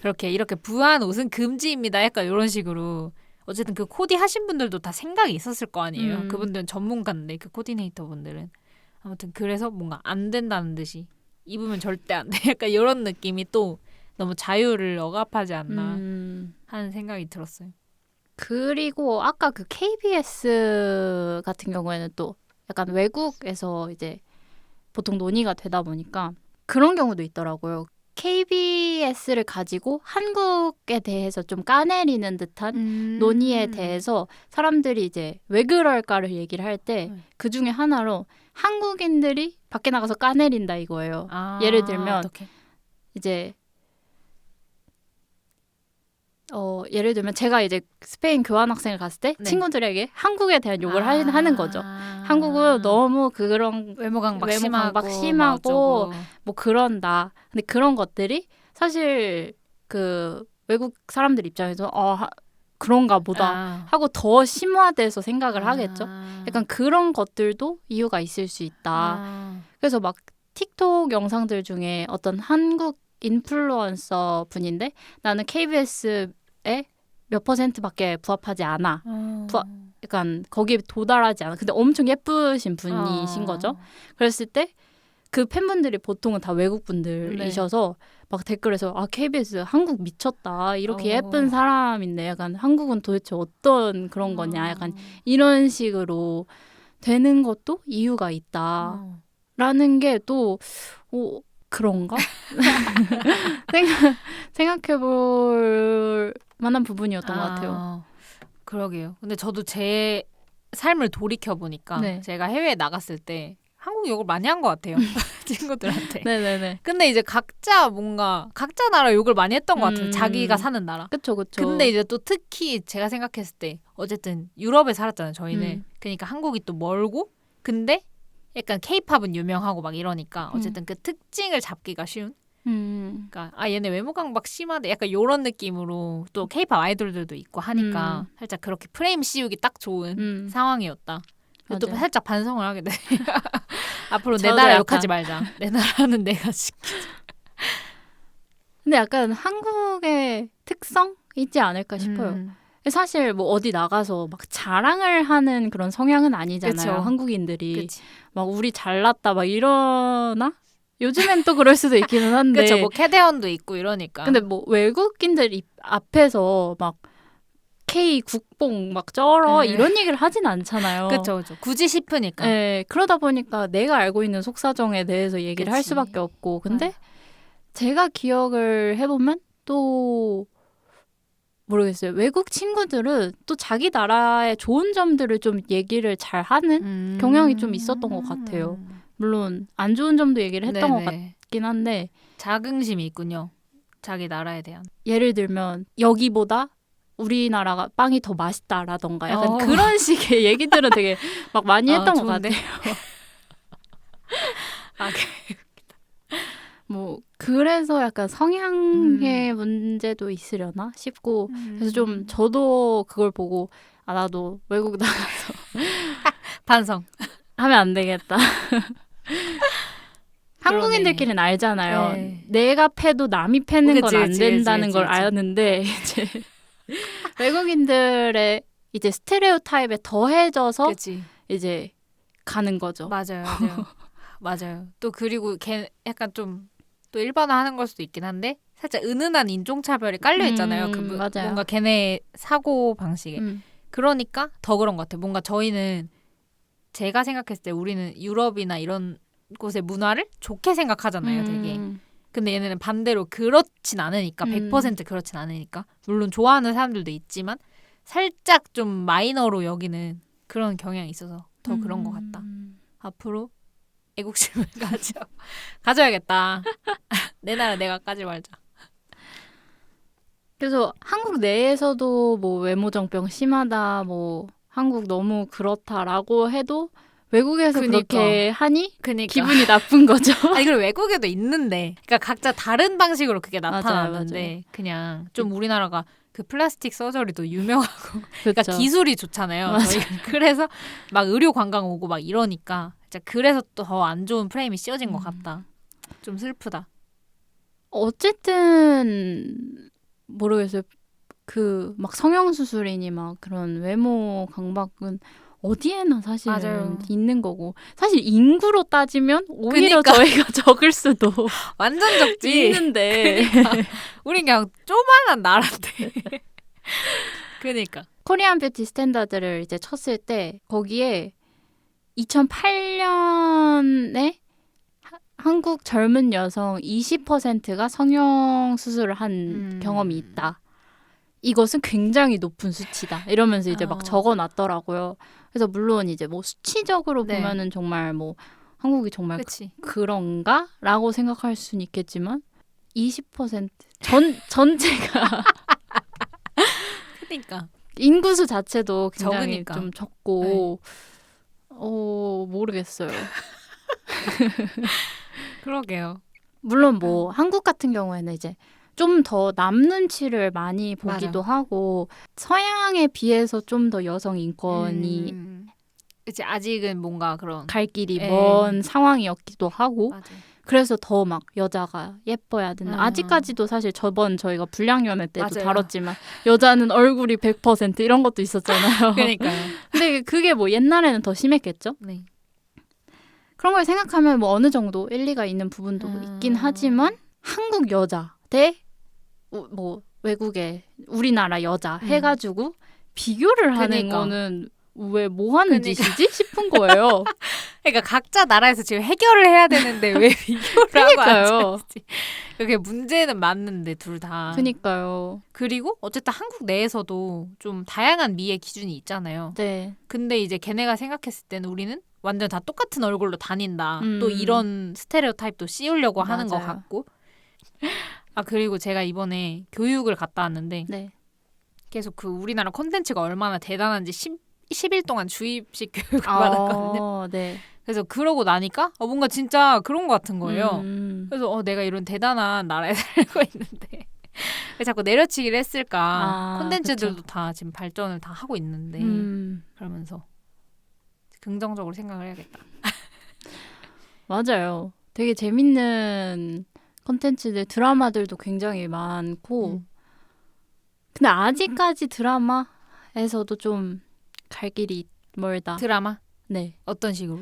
[SPEAKER 2] 이렇게 부한 옷은 금지입니다. 약간 이런 식으로. 어쨌든 그 코디 하신 분들도 다 생각이 있었을 거 아니에요. 그분들은 전문가인데 그 코디네이터 분들은. 아무튼 그래서 뭔가 안 된다는 듯이 입으면 절대 안 돼. 약간 이런 느낌이 또 너무 자유를 억압하지 않나 하는 생각이 들었어요.
[SPEAKER 1] 그리고 아까 그 KBS 같은 경우에는 또 약간 외국에서 이제 보통 논의가 되다 보니까 그런 경우도 있더라고요. KBS를 가지고 한국에 대해서 좀 까내리는 듯한 논의에 대해서 사람들이 이제 왜 그럴까를 얘기를 할 때 그 중에 하나로 한국인들이 밖에 나가서 까내린다 이거예요. 예를 들면
[SPEAKER 2] 어떡해.
[SPEAKER 1] 이제 예를 들면 제가 이제 스페인 교환학생을 갔을 때
[SPEAKER 2] 네.
[SPEAKER 1] 친구들에게 한국에 대한 욕을 하는 거죠. 한국은 너무 그런
[SPEAKER 2] 외모 강박
[SPEAKER 1] 심하고
[SPEAKER 2] 뭐
[SPEAKER 1] 뭐 그런다. 근데 그런 것들이 사실 그 외국 사람들 입장에서 그런가 보다 하고 더 심화돼서 생각을 하겠죠. 약간 그런 것들도 이유가 있을 수 있다. 그래서 막 틱톡 영상들 중에 어떤 한국 인플루언서 분인데 나는 KBS에 몇 %밖에 부합하지 않아. 약간 거기에 도달하지 않아. 근데 엄청 예쁘신 분이신 거죠. 그랬을 때 그 팬분들이 보통은 다 외국 분들이셔서 막 댓글에서 KBS 한국 미쳤다. 이렇게 예쁜 사람인데 약간 한국은 도대체 어떤 그런 거냐. 약간 이런 식으로 되는 것도 이유가 있다라는 게 또 그런가? 생각해볼 만한 부분이었던 것 같아요.
[SPEAKER 2] 그러게요. 근데 저도 제 삶을 돌이켜보니까
[SPEAKER 1] 네.
[SPEAKER 2] 제가 해외에 나갔을 때 한국 욕을 많이 한 것 같아요. 친구들한테.
[SPEAKER 1] 네네네.
[SPEAKER 2] 근데 이제 각자 나라 욕을 많이 했던 것 같아요. 자기가 사는 나라.
[SPEAKER 1] 그쵸.
[SPEAKER 2] 근데 이제 또 특히 제가 생각했을 때 어쨌든 유럽에 살았잖아요. 저희는. 그러니까 한국이 또 멀고 근데 약간 케이팝은 유명하고 막 이러니까 어쨌든 그 특징을 잡기가 쉬운. 그러니까 얘네 외모 강박 심하대 약간 요런 느낌으로 또 케이팝 아이돌들도 있고 하니까 살짝 그렇게 프레임 씌우기 딱 좋은 상황이었다. 또
[SPEAKER 1] 맞아요.
[SPEAKER 2] 살짝 반성을 하게 돼. 앞으로 내
[SPEAKER 1] 저도
[SPEAKER 2] 나라
[SPEAKER 1] 약간-
[SPEAKER 2] 욕하지 말자. 내 나라는 내가 지키자.
[SPEAKER 1] 근데 약간 한국의 특성 있지 않을까 싶어요. 사실 뭐 어디 나가서 막 자랑을 하는 그런 성향은 아니잖아요.
[SPEAKER 2] 그쵸.
[SPEAKER 1] 한국인들이
[SPEAKER 2] 그치.
[SPEAKER 1] 막 우리 잘났다 막 이러나? 요즘엔 또 그럴 수도 있기는 한데.
[SPEAKER 2] 그쵸. 뭐 캐대언도 있고 이러니까.
[SPEAKER 1] 근데 뭐 외국인들 앞에서 막 K 국뽕 막 쩔어
[SPEAKER 2] 네.
[SPEAKER 1] 이런 얘기를 하진 않잖아요.
[SPEAKER 2] 그쵸. 굳이 싶으니까.
[SPEAKER 1] 네, 그러다 보니까 내가 알고 있는 속사정에 대해서 얘기를 할
[SPEAKER 2] 그치.
[SPEAKER 1] 수밖에 없고. 근데 제가 기억을 해보면 또 모르겠어요. 외국 친구들은 또 자기 나라의 좋은 점들을 좀 얘기를 잘 하는 경향이 좀 있었던 것 같아요. 물론 안 좋은 점도 얘기를 했던 것 같긴 한데
[SPEAKER 2] 자긍심이 있군요. 자기 나라에 대한.
[SPEAKER 1] 예를 들면 여기보다 우리나라가 빵이 더 맛있다라던가 약간
[SPEAKER 2] 어.
[SPEAKER 1] 그런 식의 얘기들은 되게 막 많이 했던 것
[SPEAKER 2] 좋은데?
[SPEAKER 1] 같아요.
[SPEAKER 2] 아,
[SPEAKER 1] 뭐 그래서 약간 성향의 문제도 있으려나 싶고 그래서 좀 저도 그걸 보고 나도 외국 나가서
[SPEAKER 2] 반성.
[SPEAKER 1] 하면 안 되겠다. 한국인들끼리는 알잖아요.
[SPEAKER 2] 네.
[SPEAKER 1] 내가 패도 남이 패는 건 안
[SPEAKER 2] 그치,
[SPEAKER 1] 된다는
[SPEAKER 2] 그치,
[SPEAKER 1] 걸
[SPEAKER 2] 그치.
[SPEAKER 1] 아는데 이제 외국인들의 이제 스테레오타입에 더해져서
[SPEAKER 2] 그치.
[SPEAKER 1] 이제 가는 거죠.
[SPEAKER 2] 맞아요. 맞아요. 또 그리고 걔 약간 좀 또 일반화하는 걸 수도 있긴 한데 살짝 은은한 인종차별이 깔려 있잖아요.
[SPEAKER 1] 맞아요.
[SPEAKER 2] 뭔가 걔네 사고 방식에. 그러니까 더 그런 것 같아요. 뭔가 저희는 제가 생각했을 때 우리는 유럽이나 이런 곳의 문화를 좋게 생각하잖아요. 되게. 근데 얘네는 반대로 그렇진 않으니까 100% 그렇진 않으니까 물론 좋아하는 사람들도 있지만 살짝 좀 마이너로 여기는 그런 경향이 있어서 더 그런 것 같다. 앞으로 애국심을 가져야겠다. 내 나라 내가 까지 말자.
[SPEAKER 1] 그래서 한국 내에서도 뭐 외모정병 심하다, 뭐 한국 너무 그렇다라고 해도 외국에서 그렇게 하니
[SPEAKER 2] 그니까.
[SPEAKER 1] 기분이 나쁜 거죠.
[SPEAKER 2] 아니 그리고 외국에도 있는데, 그러니까 각자 다른 방식으로 그게 나타나는데
[SPEAKER 1] 맞아요.
[SPEAKER 2] 그냥 좀 우리나라가 그 플라스틱 서저리도 유명하고,
[SPEAKER 1] 그렇죠.
[SPEAKER 2] 그러니까 기술이 좋잖아요. 저희가. 그래서 막 의료 관광 오고 막 이러니까 진짜 그래서 또 더 안 좋은 프레임이 씌워진 것 같다. 좀 슬프다.
[SPEAKER 1] 어쨌든 모르겠어요. 그 막 성형수술이니 막 그런 외모 강박은 어디에나 사실은
[SPEAKER 2] 맞아요.
[SPEAKER 1] 있는 거고 사실 인구로 따지면 오히려
[SPEAKER 2] 그니까.
[SPEAKER 1] 저희가 적을 수도
[SPEAKER 2] 완전 적지.
[SPEAKER 1] 있는데
[SPEAKER 2] 우리 그냥 조만한 나라인데. 그러니까.
[SPEAKER 1] 코리안 뷰티 스탠다드를 이제 쳤을 때 거기에 2008년에 한국 젊은 여성 20%가 성형 수술을 한 경험이 있다. 이것은 굉장히 높은 수치다. 이러면서 이제 막 적어놨더라고요. 그래서 물론 이제 뭐 수치적으로
[SPEAKER 2] 네.
[SPEAKER 1] 보면은 정말 뭐 한국이 정말
[SPEAKER 2] 그치.
[SPEAKER 1] 그런가라고 생각할 수는 있겠지만 20% 전체가
[SPEAKER 2] 그러니까.
[SPEAKER 1] 인구수 자체도 굉장히
[SPEAKER 2] 적으니까.
[SPEAKER 1] 좀 적고 모르겠어요.
[SPEAKER 2] 그러게요.
[SPEAKER 1] 물론 뭐 한국 같은 경우에는 이제 좀 더 남 눈치를 많이 보기도 하고 서양에 비해서 좀 더 여성 인권이
[SPEAKER 2] 그치. 아직은 뭔가 그런
[SPEAKER 1] 갈 길이
[SPEAKER 2] 예.
[SPEAKER 1] 먼 상황이었기도 하고
[SPEAKER 2] 맞아요.
[SPEAKER 1] 그래서 더 막 여자가 예뻐야 된다. 아직까지도 사실 저희가 불량연애 때도
[SPEAKER 2] 맞아요.
[SPEAKER 1] 다뤘지만 여자는 얼굴이 100% 이런 것도 있었잖아요.
[SPEAKER 2] 그러니까요.
[SPEAKER 1] 근데 그게 뭐 옛날에는 더 심했겠죠?
[SPEAKER 2] 네.
[SPEAKER 1] 그런 걸 생각하면 뭐 어느 정도 일리가 있는 부분도 있긴 하지만 한국 여자 대 뭐 외국의 우리나라 여자 해가지고 비교를 하는
[SPEAKER 2] 그러니까.
[SPEAKER 1] 거는 왜 뭐 하는
[SPEAKER 2] 그러니까.
[SPEAKER 1] 짓이지 싶은 거예요.
[SPEAKER 2] 그러니까 각자 나라에서 지금 해결을 해야 되는데 왜 비교를 하고
[SPEAKER 1] 그러니까요.
[SPEAKER 2] 앉아있지. 그게 문제는 맞는데 둘 다.
[SPEAKER 1] 그니까요.
[SPEAKER 2] 그리고 어쨌든 한국 내에서도 좀 다양한 미의 기준이 있잖아요.
[SPEAKER 1] 네.
[SPEAKER 2] 근데 이제 걔네가 생각했을 때는 우리는 완전 다 똑같은 얼굴로 다닌다. 또
[SPEAKER 1] 음.
[SPEAKER 2] 이런 스테레오타입도 씌우려고 하는 것
[SPEAKER 1] 맞아요.
[SPEAKER 2] 같고. 아 그리고 제가 이번에 교육을 갔다 왔는데
[SPEAKER 1] 네.
[SPEAKER 2] 계속 그 우리나라 콘텐츠가 얼마나 대단한지 10일 동안 주입식 교육을 받았거든요.
[SPEAKER 1] 네.
[SPEAKER 2] 그래서 그러고 나니까 뭔가 진짜 그런 것 같은 거예요.
[SPEAKER 1] 음.
[SPEAKER 2] 그래서 내가 이런 대단한 나라에 살고 있는데 왜 자꾸 내려치기를 했을까. 콘텐츠들도
[SPEAKER 1] 그쵸.
[SPEAKER 2] 다 지금 발전을 다 하고 있는데 그러면서 긍정적으로 생각을 해야겠다.
[SPEAKER 1] 맞아요. 되게 재밌는 콘텐츠들, 드라마들도 굉장히 많고 근데 아직까지 드라마에서도 좀 갈 길이 멀다.
[SPEAKER 2] 드라마?
[SPEAKER 1] 네.
[SPEAKER 2] 어떤 식으로?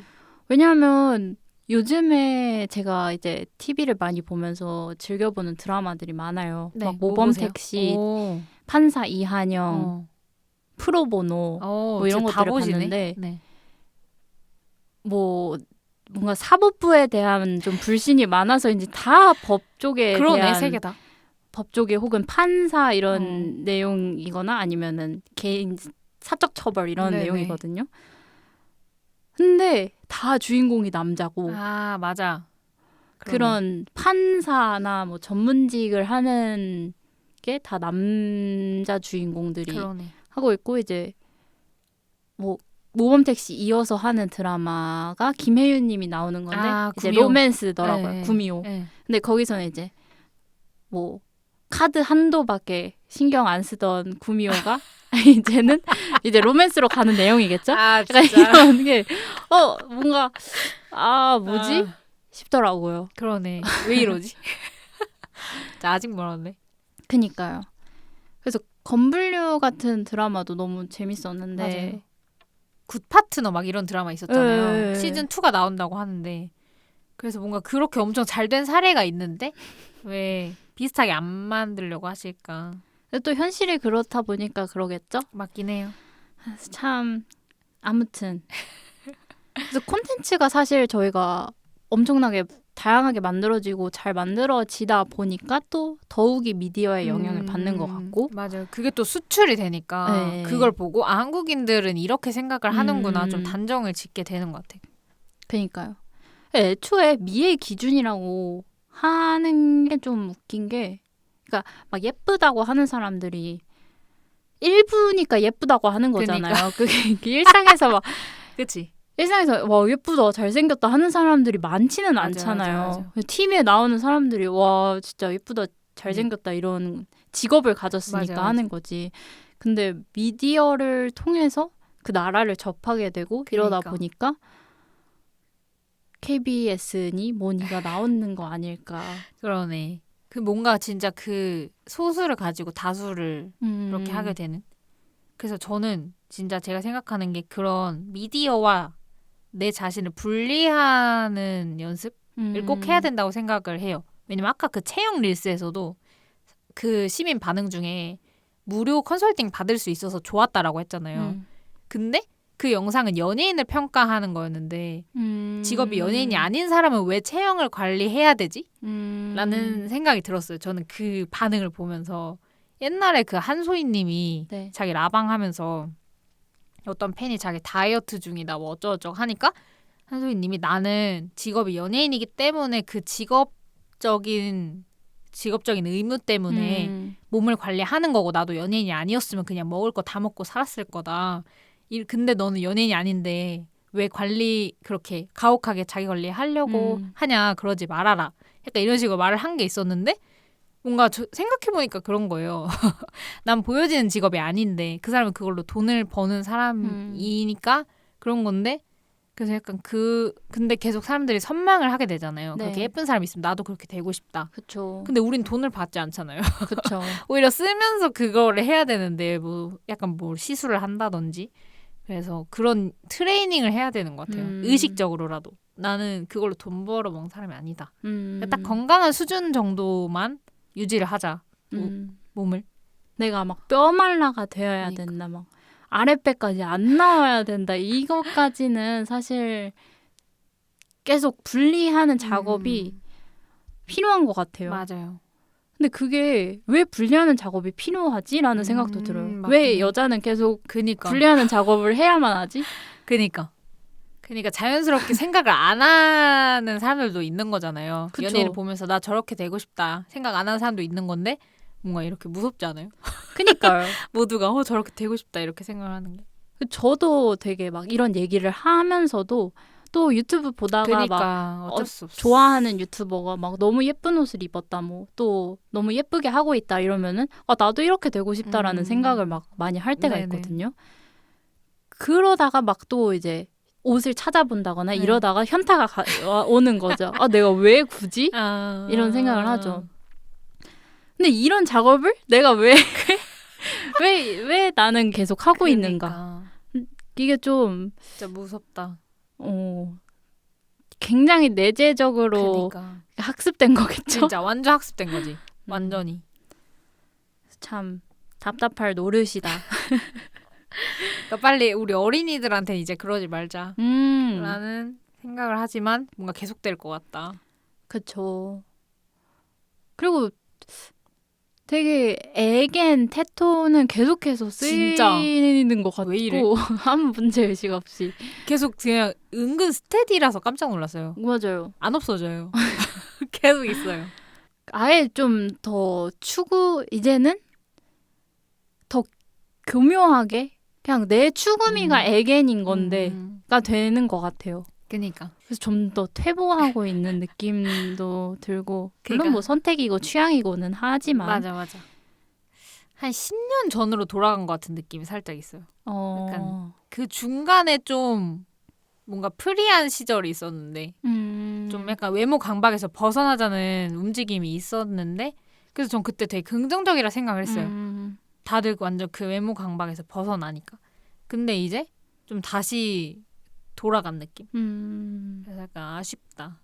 [SPEAKER 1] 왜냐하면 요즘에 제가 이제 TV를 많이 보면서 즐겨보는 드라마들이 많아요.
[SPEAKER 2] 네,
[SPEAKER 1] 막
[SPEAKER 2] 뭐 보세요?
[SPEAKER 1] 모범택시,
[SPEAKER 2] 오.
[SPEAKER 1] 판사 이한영, 프로보노 뭐 이런
[SPEAKER 2] 진짜 다
[SPEAKER 1] 것들을
[SPEAKER 2] 보시네?
[SPEAKER 1] 봤는데
[SPEAKER 2] 네.
[SPEAKER 1] 뭐 뭔가 사법부에 대한 좀 불신이 많아서인지 다 법 쪽에
[SPEAKER 2] 그러네,
[SPEAKER 1] 대한
[SPEAKER 2] 세 개다.
[SPEAKER 1] 법 쪽에 혹은 판사 이런 내용이거나 아니면은 개인 사적 처벌 이런
[SPEAKER 2] 네네.
[SPEAKER 1] 내용이거든요. 근데 다 주인공이 남자고
[SPEAKER 2] 아, 맞아. 그러네.
[SPEAKER 1] 그런 판사나 뭐 전문직을 하는 게 다 남자 주인공들이
[SPEAKER 2] 그러네.
[SPEAKER 1] 하고 있고 이제 뭐 모범택시 이어서 하는 드라마가 김혜윤 님이 나오는 건데 이제
[SPEAKER 2] 구미호.
[SPEAKER 1] 로맨스더라고요.
[SPEAKER 2] 네,
[SPEAKER 1] 구미호.
[SPEAKER 2] 네.
[SPEAKER 1] 근데 거기서는 이제 뭐 카드 한도밖에 신경 안 쓰던 구미호가 이제는 이제 로맨스로 가는 내용이겠죠?
[SPEAKER 2] 아,
[SPEAKER 1] 약간
[SPEAKER 2] 진짜.
[SPEAKER 1] 이런 게 뭔가 뭐지?
[SPEAKER 2] 아,
[SPEAKER 1] 싶더라고요.
[SPEAKER 2] 그러네. 왜 이러지? 자, 아직 멀었네.
[SPEAKER 1] 그니까요. 그래서 건불류 같은 드라마도 너무 재밌었는데
[SPEAKER 2] 맞아요. 굿 파트너 막 이런 드라마 있었잖아요.
[SPEAKER 1] 네.
[SPEAKER 2] 시즌 2가 나온다고 하는데 그래서 뭔가 그렇게 엄청 잘 된 사례가 있는데 왜 비슷하게 안 만들려고 하실까?
[SPEAKER 1] 근데 또 현실이 그렇다 보니까 그러겠죠?
[SPEAKER 2] 맞긴 해요.
[SPEAKER 1] 참 아무튼 그래서 콘텐츠가 사실 저희가 엄청나게 다양하게 만들어지고 잘 만들어지다 보니까 또 더욱이 미디어의 영향을 받는 것 같고
[SPEAKER 2] 맞아요. 그게 또 수출이 되니까
[SPEAKER 1] 네.
[SPEAKER 2] 그걸 보고 한국인들은 이렇게 생각을 하는구나 좀
[SPEAKER 1] 음.
[SPEAKER 2] 단정을 짓게 되는 것 같아요.
[SPEAKER 1] 그러니까요. 애초에 미의 기준이라고 하는 게 좀 웃긴 게 그러니까 막 예쁘다고 하는 사람들이 일부니까 예쁘다고 하는 거잖아요. 그게 일상에서 막
[SPEAKER 2] 그치?
[SPEAKER 1] 일상에서 와 예쁘다 잘생겼다 하는 사람들이 많지는
[SPEAKER 2] 맞아,
[SPEAKER 1] 않잖아요.
[SPEAKER 2] 맞아.
[SPEAKER 1] TV에 나오는 사람들이 와 진짜 예쁘다 잘생겼다 이런 직업을 가졌으니까
[SPEAKER 2] 맞아.
[SPEAKER 1] 하는 거지. 근데 미디어를 통해서 그 나라를 접하게 되고 이러다
[SPEAKER 2] 그러니까.
[SPEAKER 1] 보니까 KBS니 뭐니가 나오는 거 아닐까.
[SPEAKER 2] 그러네. 그 뭔가 진짜 그 소수를 가지고 다수를 그렇게 하게 되는. 그래서 저는 진짜 제가 생각하는 게 그런 미디어와 내 자신을 분리하는 연습을 꼭 해야 된다고 생각을 해요. 왜냐면 아까 그 채영 릴스에서도 그 시민 반응 중에 무료 컨설팅 받을 수 있어서 좋았다라고 했잖아요. 근데 그 영상은 연예인을 평가하는 거였는데 직업이 연예인이 아닌 사람은 왜 채영을 관리해야 되지? 라는 생각이 들었어요. 저는 그 반응을 보면서 옛날에 그 한소희 님이
[SPEAKER 1] 네.
[SPEAKER 2] 자기 라방하면서 어떤 팬이 자기 다이어트 중이다 뭐 어쩌고저쩌고 하니까 한소희 님이 나는 직업이 연예인이기 때문에 그 직업적인 의무 때문에 몸을 관리하는 거고 나도 연예인이 아니었으면 그냥 먹을 거 다 먹고 살았을 거다. 근데 너는 연예인이 아닌데 왜 관리 그렇게 가혹하게 자기 관리하려고 하냐 그러지 말아라. 약간 이런 식으로 말을 한 게 있었는데 뭔가 생각해보니까 그런 거예요. 난 보여지는 직업이 아닌데 그 사람은 그걸로 돈을 버는 사람이니까 그런 건데 그래서 약간 근데 계속 사람들이 선망을 하게 되잖아요.
[SPEAKER 1] 네.
[SPEAKER 2] 그렇게 예쁜 사람이 있으면 나도 그렇게 되고 싶다.
[SPEAKER 1] 그쵸.
[SPEAKER 2] 근데 우린 돈을 받지 않잖아요.
[SPEAKER 1] 그쵸.
[SPEAKER 2] 오히려 쓰면서 그거를 해야 되는데 뭐 약간 뭐 시술을 한다든지 그래서 그런 트레이닝을 해야 되는 것 같아요. 의식적으로라도 나는 그걸로 돈 벌어 먹는 사람이 아니다. 딱 건강한 수준 정도만 유지를 하자. 몸을.
[SPEAKER 1] 내가 막 뼈말라가 되어야
[SPEAKER 2] 그러니까.
[SPEAKER 1] 된다. 막 아랫배까지 안 나와야 된다. 이것까지는 사실 계속 분리하는 작업이 필요한 것 같아요.
[SPEAKER 2] 맞아요.
[SPEAKER 1] 근데 그게 왜 분리하는 작업이 필요하지라는 생각도 들어요. 왜 여자는 계속
[SPEAKER 2] 그니까.
[SPEAKER 1] 분리하는 작업을 해야만 하지?
[SPEAKER 2] 그니까 자연스럽게 생각을 안 하는 사람들도 있는 거잖아요.
[SPEAKER 1] 그쵸.
[SPEAKER 2] 연예인을 보면서 나 저렇게 되고 싶다 생각 안 하는 사람도 있는 건데 뭔가 이렇게 무섭지 않아요?
[SPEAKER 1] 그니까요.
[SPEAKER 2] 모두가 저렇게 되고 싶다 이렇게 생각하는 게.
[SPEAKER 1] 저도 되게 막 이런 얘기를 하면서도 또 유튜브 보다가
[SPEAKER 2] 그러니까
[SPEAKER 1] 막
[SPEAKER 2] 어쩔 수 없어.
[SPEAKER 1] 좋아하는 유튜버가 막 너무 예쁜 옷을 입었다 뭐 또 너무 예쁘게 하고 있다 이러면은 나도 이렇게 되고 싶다라는 생각을 막 많이 할 때가
[SPEAKER 2] 네네.
[SPEAKER 1] 있거든요. 그러다가 막 또 이제 옷을 찾아본다거나
[SPEAKER 2] 네.
[SPEAKER 1] 이러다가 현타가 오는 거죠. 내가 왜 굳이 이런 생각을 하죠. 근데 이런 작업을 내가 왜 나는 계속 하고 있는가? 이게 좀
[SPEAKER 2] 진짜 무섭다.
[SPEAKER 1] 굉장히 내재적으로
[SPEAKER 2] 그러니까.
[SPEAKER 1] 학습된 거겠죠.
[SPEAKER 2] 진짜 완전 학습된 거지. 완전히.
[SPEAKER 1] 참 답답할 노릇이다.
[SPEAKER 2] 그러니까 빨리 우리 어린이들한테 이제 그러지 말자. 라는 생각을 하지만 뭔가 계속될 것 같다.
[SPEAKER 1] 그쵸. 그리고 되게 애겐 테토는 계속해서 쓰이는 것
[SPEAKER 2] 왜 이래?
[SPEAKER 1] 같고 아무 문제의식 없이
[SPEAKER 2] 계속 그냥 은근 스테디라서 깜짝 놀랐어요.
[SPEAKER 1] 맞아요.
[SPEAKER 2] 안 없어져요. 계속 있어요.
[SPEAKER 1] 아예 좀 더 이제는 더 교묘하게 그냥 내 추구미가 애겐인 건데가 되는 것 같아요.
[SPEAKER 2] 그러니까.
[SPEAKER 1] 그래서 좀 더 퇴보하고 있는 느낌도 들고 물론
[SPEAKER 2] 그러니까.
[SPEAKER 1] 뭐 선택이고 취향이고는 하지만
[SPEAKER 2] 맞아. 한 10년 전으로 돌아간 것 같은 느낌이 살짝 있어요. 약간 그 중간에 좀 뭔가 프리한 시절이 있었는데 좀 약간 외모 강박에서 벗어나자는 움직임이 있었는데 그래서 전 그때 되게 긍정적이라 생각을 했어요. 다들 완전 그 외모 강박에서 벗어나니까. 근데 이제 좀 다시 돌아간 느낌. 그래서 약간 아쉽다.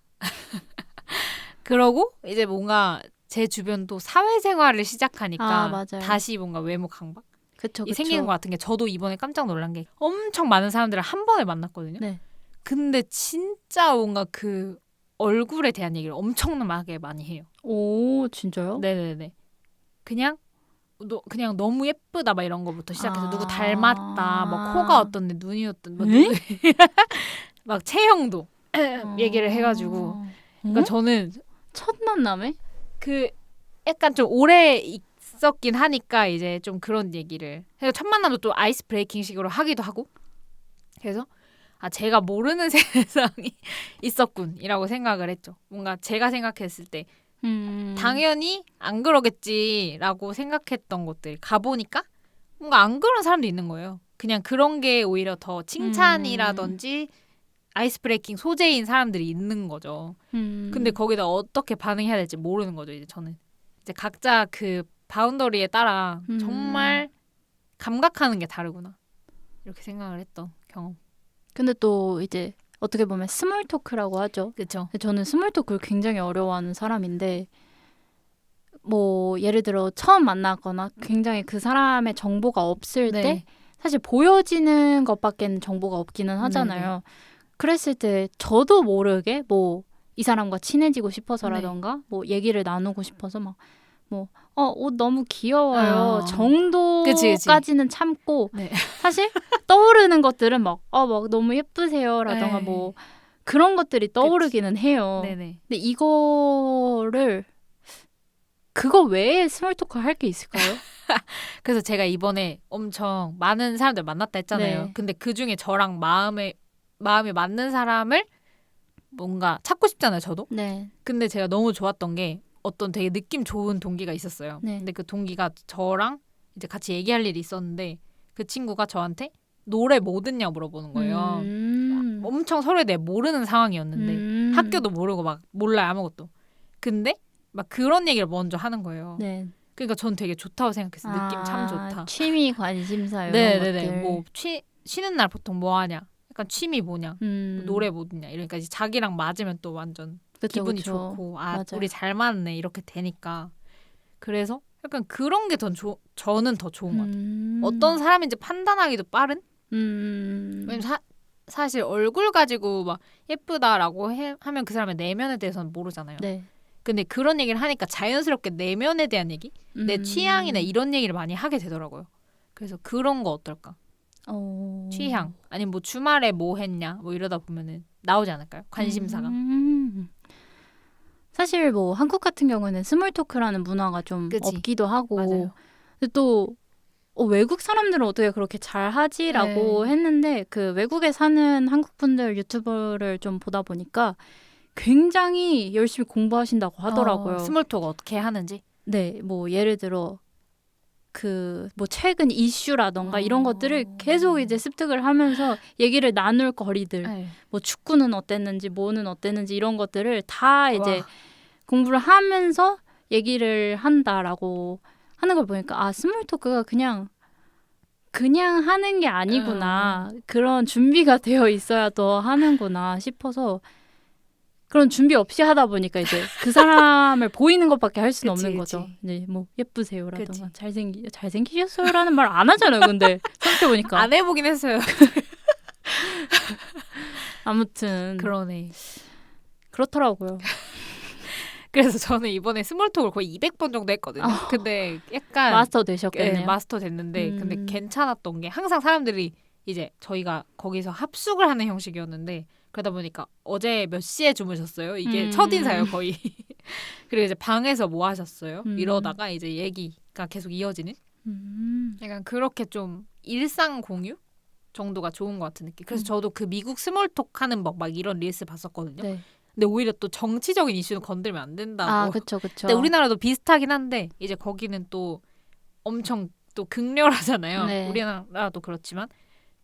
[SPEAKER 2] 그러고 이제 뭔가 제 주변도 사회생활을 시작하니까
[SPEAKER 1] 맞아요.
[SPEAKER 2] 다시 뭔가 외모 강박
[SPEAKER 1] 그쵸.
[SPEAKER 2] 이 생기는 것 같은 게 저도 이번에 깜짝 놀란 게 엄청 많은 사람들을 한 번에 만났거든요.
[SPEAKER 1] 네.
[SPEAKER 2] 근데 진짜 뭔가 그 얼굴에 대한 얘기를 엄청나게 많이 해요.
[SPEAKER 1] 오 진짜요?
[SPEAKER 2] 네네네. 그냥 너무 예쁘다 막 이런 거부터 시작해서 누구 닮았다, 막 코가 어떤데 눈이 어떤데 막 체형도 얘기를 해가지고 그러니까 저는
[SPEAKER 1] 첫 만남에
[SPEAKER 2] 그 약간 좀 오래 있었긴 하니까 이제 좀 그런 얘기를 해서 첫 만남도 또 아이스 브레이킹식으로 하기도 하고 그래서 제가 모르는 세상이 있었군이라고 생각을 했죠. 뭔가 제가 생각했을 때 당연히 안 그러겠지라고 생각했던 것들 가보니까 뭔가 안 그런 사람도 있는 거예요. 그냥 그런 게 오히려 더 칭찬이라든지 아이스 브레이킹 소재인 사람들이 있는 거죠. 근데 거기다 어떻게 반응해야 될지 모르는 거죠. 이제 저는 이제 각자 그 바운더리에 따라 정말 감각하는 게 다르구나 이렇게 생각을 했던 경험.
[SPEAKER 1] 근데 또 이제 어떻게 보면 스몰 토크라고 하죠.
[SPEAKER 2] 그렇죠.
[SPEAKER 1] 저는 스몰 토크를 굉장히 어려워하는 사람인데 뭐 예를 들어 처음 만나거나 굉장히 그 사람의 정보가 없을
[SPEAKER 2] 네.
[SPEAKER 1] 때 사실 보여지는 것밖에는 정보가 없기는 하잖아요.
[SPEAKER 2] 네네.
[SPEAKER 1] 그랬을 때 저도 모르게 뭐 이 사람과 친해지고 싶어서라던가 뭐 얘기를 나누고 싶어서 막 뭐 옷 너무 귀여워요 정도까지는 참고
[SPEAKER 2] 네.
[SPEAKER 1] 사실 떠오르는 것들은 막 너무 예쁘세요라던가
[SPEAKER 2] 네.
[SPEAKER 1] 뭐 그런 것들이 떠오르기는 해요.
[SPEAKER 2] 네네.
[SPEAKER 1] 근데 이거를 그거 외에 스몰 토크 할 게 있을까요?
[SPEAKER 2] 그래서 제가 이번에 엄청 많은 사람들 만났다 했잖아요.
[SPEAKER 1] 네.
[SPEAKER 2] 근데 그 중에 저랑 마음이 맞는 사람을 뭔가 찾고 싶잖아요, 저도.
[SPEAKER 1] 네.
[SPEAKER 2] 근데 제가 너무 좋았던 게 어떤 되게 느낌 좋은 동기가 있었어요.
[SPEAKER 1] 네.
[SPEAKER 2] 근데 그 동기가 저랑 이제 같이 얘기할 일이 있었는데 그 친구가 저한테 노래 뭐 듣냐 물어보는 거예요. 엄청 서로에 대해 모르는 상황이었는데 학교도 모르고 막 몰라요, 아무것도. 근데 막 그런 얘기를 먼저 하는 거예요.
[SPEAKER 1] 네.
[SPEAKER 2] 그러니까 전 되게 좋다고 생각했어요. 느낌 참 좋다.
[SPEAKER 1] 취미 관심사 이런
[SPEAKER 2] 네네네.
[SPEAKER 1] 것들.
[SPEAKER 2] 뭐 쉬는 날 보통 뭐 하냐? 약간 취미 뭐냐? 노래 뭐 듣냐? 이러니까 이제 자기랑 맞으면 또 완전
[SPEAKER 1] 그쵸,
[SPEAKER 2] 기분이
[SPEAKER 1] 그쵸.
[SPEAKER 2] 좋고
[SPEAKER 1] 맞아요.
[SPEAKER 2] 우리 잘 맞네 이렇게 되니까 그래서 약간 그런 게 저는 더 좋은 것 같아요. 어떤 사람인지 판단하기도 빠른? 왜냐면 사실 얼굴 가지고 막 예쁘다라고 하면 그 사람의 내면에 대해서는 모르잖아요.
[SPEAKER 1] 네.
[SPEAKER 2] 근데 그런 얘기를 하니까 자연스럽게 내면에 대한 얘기, 내 취향이나 이런 얘기를 많이 하게 되더라고요. 그래서 그런 거 어떨까? 취향 아니면 뭐 주말에 뭐 했냐 뭐 이러다 보면은 나오지 않을까요? 관심사가.
[SPEAKER 1] 사실 뭐 한국 같은 경우는 스몰 토크라는 문화가 좀
[SPEAKER 2] 그치.
[SPEAKER 1] 없기도 하고
[SPEAKER 2] 맞아요.
[SPEAKER 1] 근데 또 외국 사람들은 어떻게 그렇게 잘 하지라고
[SPEAKER 2] 네.
[SPEAKER 1] 했는데 그 외국에 사는 한국 분들 유튜버를 좀 보다 보니까 굉장히 열심히 공부하신다고 하더라고요.
[SPEAKER 2] 스몰톡 어떻게 하는지.
[SPEAKER 1] 네, 뭐 예를 들어 그 뭐 최근 이슈라던가 이런 것들을 계속 이제 습득을 하면서 얘기를 나눌 거리들,
[SPEAKER 2] 네.
[SPEAKER 1] 뭐 축구는 어땠는지, 뭐는 어땠는지 이런 것들을 다 이제
[SPEAKER 2] 와.
[SPEAKER 1] 공부를 하면서 얘기를 한다라고 하는 걸 보니까 아 스몰 토크가 그냥 하는 게 아니구나. 그런 준비가 되어 있어야 더 하는구나 싶어서 그런 준비 없이 하다 보니까 이제 그 사람을 보이는 것밖에 할 수는 없는 거죠. 이제 뭐 예쁘세요라던가 잘생기셨어요라는 말 안 하잖아요. 근데 생각해 보니까
[SPEAKER 2] 안 해보긴 했어요.
[SPEAKER 1] 아무튼
[SPEAKER 2] 그러네.
[SPEAKER 1] 그렇더라고요.
[SPEAKER 2] 그래서 저는 이번에 스몰톡을 거의 200번 정도 했거든요. 근데 약간
[SPEAKER 1] 마스터 되셨겠네요.
[SPEAKER 2] 네, 마스터 됐는데 근데 괜찮았던 게 항상 사람들이 이제 저희가 거기서 합숙을 하는 형식이었는데 그러다 보니까 어제 몇 시에 주무셨어요? 이게 첫인사예요 거의. 그리고 이제 방에서 뭐 하셨어요? 이러다가 이제 얘기가 계속 이어지는 약간 그렇게 좀 일상 공유 정도가 좋은 것 같은 느낌. 그래서 저도 그 미국 스몰톡 하는 법 막 이런 릴스 봤었거든요.
[SPEAKER 1] 네.
[SPEAKER 2] 근데 오히려 또 정치적인 이슈는 건들면 안 된다고.
[SPEAKER 1] 아, 그렇죠.
[SPEAKER 2] 근데 우리나라도 비슷하긴 한데 이제 거기는 또 엄청 또 극렬하잖아요.
[SPEAKER 1] 네.
[SPEAKER 2] 우리나라도 그렇지만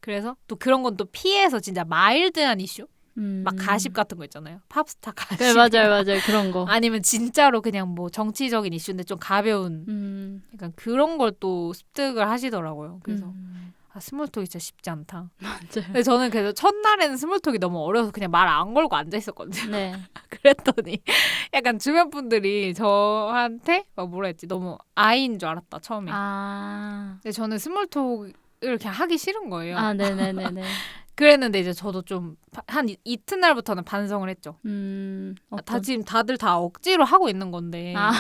[SPEAKER 2] 그래서 또 그런 건 또 피해서 진짜 마일드한 이슈 막 가십 같은 거 있잖아요. 팝스타 가십.
[SPEAKER 1] 네, 맞아요. 그런 거.
[SPEAKER 2] 아니면 진짜로 그냥 뭐 정치적인 이슈인데 좀 가벼운 약간 그런 걸 또 습득을 하시더라고요. 그래서 아, 스몰톡이 진짜 쉽지 않다.
[SPEAKER 1] 맞아요.
[SPEAKER 2] 근데 저는 그래서 첫날에는 스몰톡이 너무 어려워서 그냥 말 안 걸고 앉아 있었거든요.
[SPEAKER 1] 네.
[SPEAKER 2] 그랬더니 약간 주변 분들이 저한테 막 뭐라 했지? 너무 아이인 줄 알았다 처음에.
[SPEAKER 1] 아,
[SPEAKER 2] 근데 저는 스몰톡을 그냥 하기 싫은 거예요.
[SPEAKER 1] 아, 네네네네.
[SPEAKER 2] 그랬는데 이제 저도 좀 한 이튿날부터는 반성을 했죠. 지금 다들 다 억지로 하고 있는 건데.
[SPEAKER 1] 아.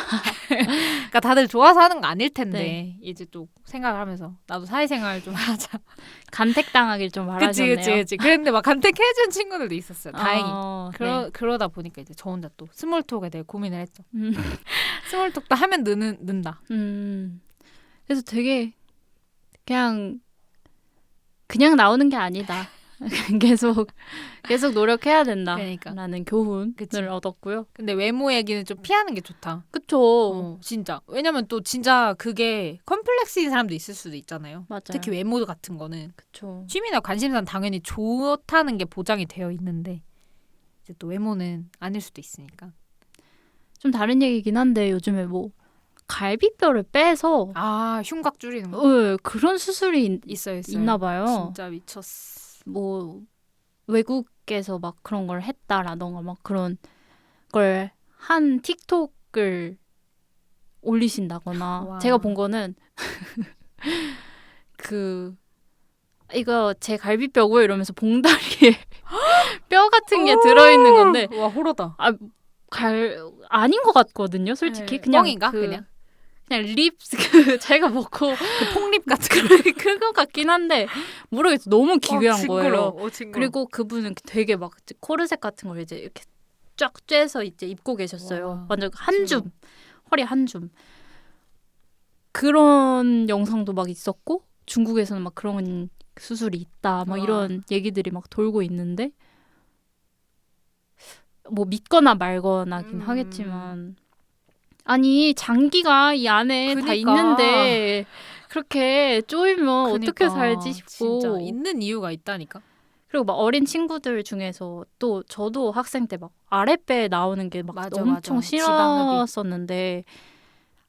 [SPEAKER 2] 그러니까 다들 좋아서 하는 거 아닐 텐데
[SPEAKER 1] 네.
[SPEAKER 2] 이제 또 생각을 하면서 나도 사회생활 좀 하자.
[SPEAKER 1] 간택당하길 좀 말하셨네요.
[SPEAKER 2] 그치. 그랬는데 막 간택해준 친구들도 있었어요. 다행히.
[SPEAKER 1] 네.
[SPEAKER 2] 그러다 보니까 이제 저 혼자 또 스몰톡에 대해 고민을 했죠. 스몰톡도 하면 는다.
[SPEAKER 1] 그래서 되게 그냥 나오는 게 아니다. 계속 노력해야 된다라는
[SPEAKER 2] 그러니까.
[SPEAKER 1] 교훈을
[SPEAKER 2] 그치.
[SPEAKER 1] 얻었고요.
[SPEAKER 2] 근데 외모 얘기는 좀 피하는 게 좋다.
[SPEAKER 1] 그쵸.
[SPEAKER 2] 진짜. 왜냐면 또 진짜 그게 컴플렉스인 사람도 있을 수도 있잖아요.
[SPEAKER 1] 맞아요.
[SPEAKER 2] 특히 외모 같은 거는.
[SPEAKER 1] 그쵸.
[SPEAKER 2] 취미나 관심사는 당연히 좋다는 게 보장이 되어 있는데 이제 또 외모는 아닐 수도 있으니까.
[SPEAKER 1] 좀 다른 얘기긴 한데 요즘에 뭐 갈비뼈를 빼서
[SPEAKER 2] 흉곽 줄이는 거?
[SPEAKER 1] 그런 수술이
[SPEAKER 2] 있어요.
[SPEAKER 1] 있나 봐요.
[SPEAKER 2] 진짜 미쳤어.
[SPEAKER 1] 뭐 외국에서 막 그런 걸 했다라던가 막 그런 걸 한 틱톡을 올리신다거나
[SPEAKER 2] 와.
[SPEAKER 1] 제가 본 거는 이거 제 갈비뼈고 이러면서 봉다리에 뼈 같은 게 들어있는 건데
[SPEAKER 2] 와 호러다.
[SPEAKER 1] 아닌 것 같거든요. 솔직히 그냥
[SPEAKER 2] 뻥인가? 그냥
[SPEAKER 1] 립 제가 먹고
[SPEAKER 2] 그 폭립 같은
[SPEAKER 1] 그거 같긴 한데 모르겠어. 너무 기괴한 거예요.
[SPEAKER 2] 징그러워.
[SPEAKER 1] 그리고 그분은 되게 막 코르셋 같은 걸 이제 이렇게 쫙 쬐서 이제 입고 계셨어요.
[SPEAKER 2] 와,
[SPEAKER 1] 완전 한 줌, 허리 한 줌. 그런 영상도 막 있었고 중국에서는 막 그런 수술이 있다. 막 이런 얘기들이 막 돌고 있는데 뭐 믿거나 말거나긴 하겠지만 아니 장기가 이 안에 다 있는데 그렇게 쪼이면 어떻게 살지 싶고
[SPEAKER 2] 진짜 있는 이유가 있다니까.
[SPEAKER 1] 그리고 막 어린 친구들 중에서 또 저도 학생 때 막 아랫배 나오는 게 막 엄청 싫었었는데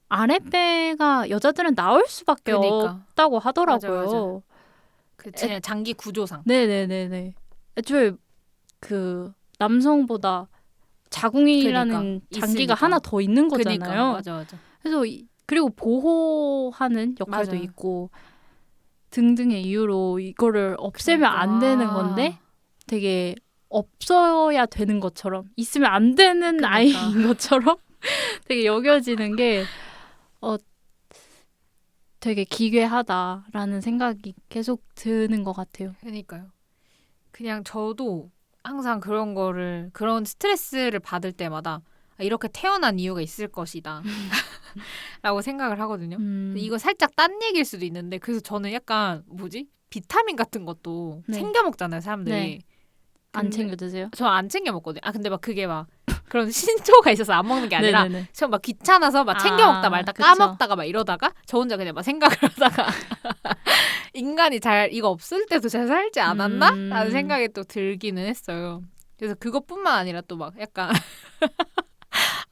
[SPEAKER 1] 아랫배가 여자들은 나올 수밖에 없다고 하더라고요.
[SPEAKER 2] 그치 장기 구조상.
[SPEAKER 1] 네네네네. 애초에 그 남성보다 자궁이라는 장기가
[SPEAKER 2] 있으니까.
[SPEAKER 1] 하나 더 있는 거잖아요.
[SPEAKER 2] 맞아.
[SPEAKER 1] 그래서 그리고 보호하는 역할도
[SPEAKER 2] 맞아요.
[SPEAKER 1] 있고 등등의 이유로 이거를 없애면 안 되는 건데 되게 없어야 되는 것처럼 있으면 안 되는
[SPEAKER 2] 그러니까.
[SPEAKER 1] 아이인 것처럼 되게 여겨지는 게 되게 기괴하다라는 생각이 계속 드는 것 같아요.
[SPEAKER 2] 그러니까요. 그냥 저도 항상 그런 스트레스를 받을 때마다 이렇게 태어난 이유가 있을 것이다 라고 생각을 하거든요. 이거 살짝 딴 얘기일 수도 있는데 그래서 저는 약간 비타민 같은 것도
[SPEAKER 1] 네.
[SPEAKER 2] 챙겨 먹잖아요, 사람들이.
[SPEAKER 1] 네. 안 챙겨 드세요?
[SPEAKER 2] 저 안 챙겨 먹거든요. 근데 막 그게 막 그런 신조가 있어서 안 먹는 게 아니라
[SPEAKER 1] 네네네.
[SPEAKER 2] 저 막 귀찮아서 막 챙겨 먹다 말다
[SPEAKER 1] 그쵸.
[SPEAKER 2] 까먹다가 막 이러다가 저 혼자 그냥 막 생각을 하다가 인간이 이거 없을 때도 잘 살지 않았나? 라는 생각이 또 들기는 했어요. 그래서 그것뿐만 아니라 또 막 약간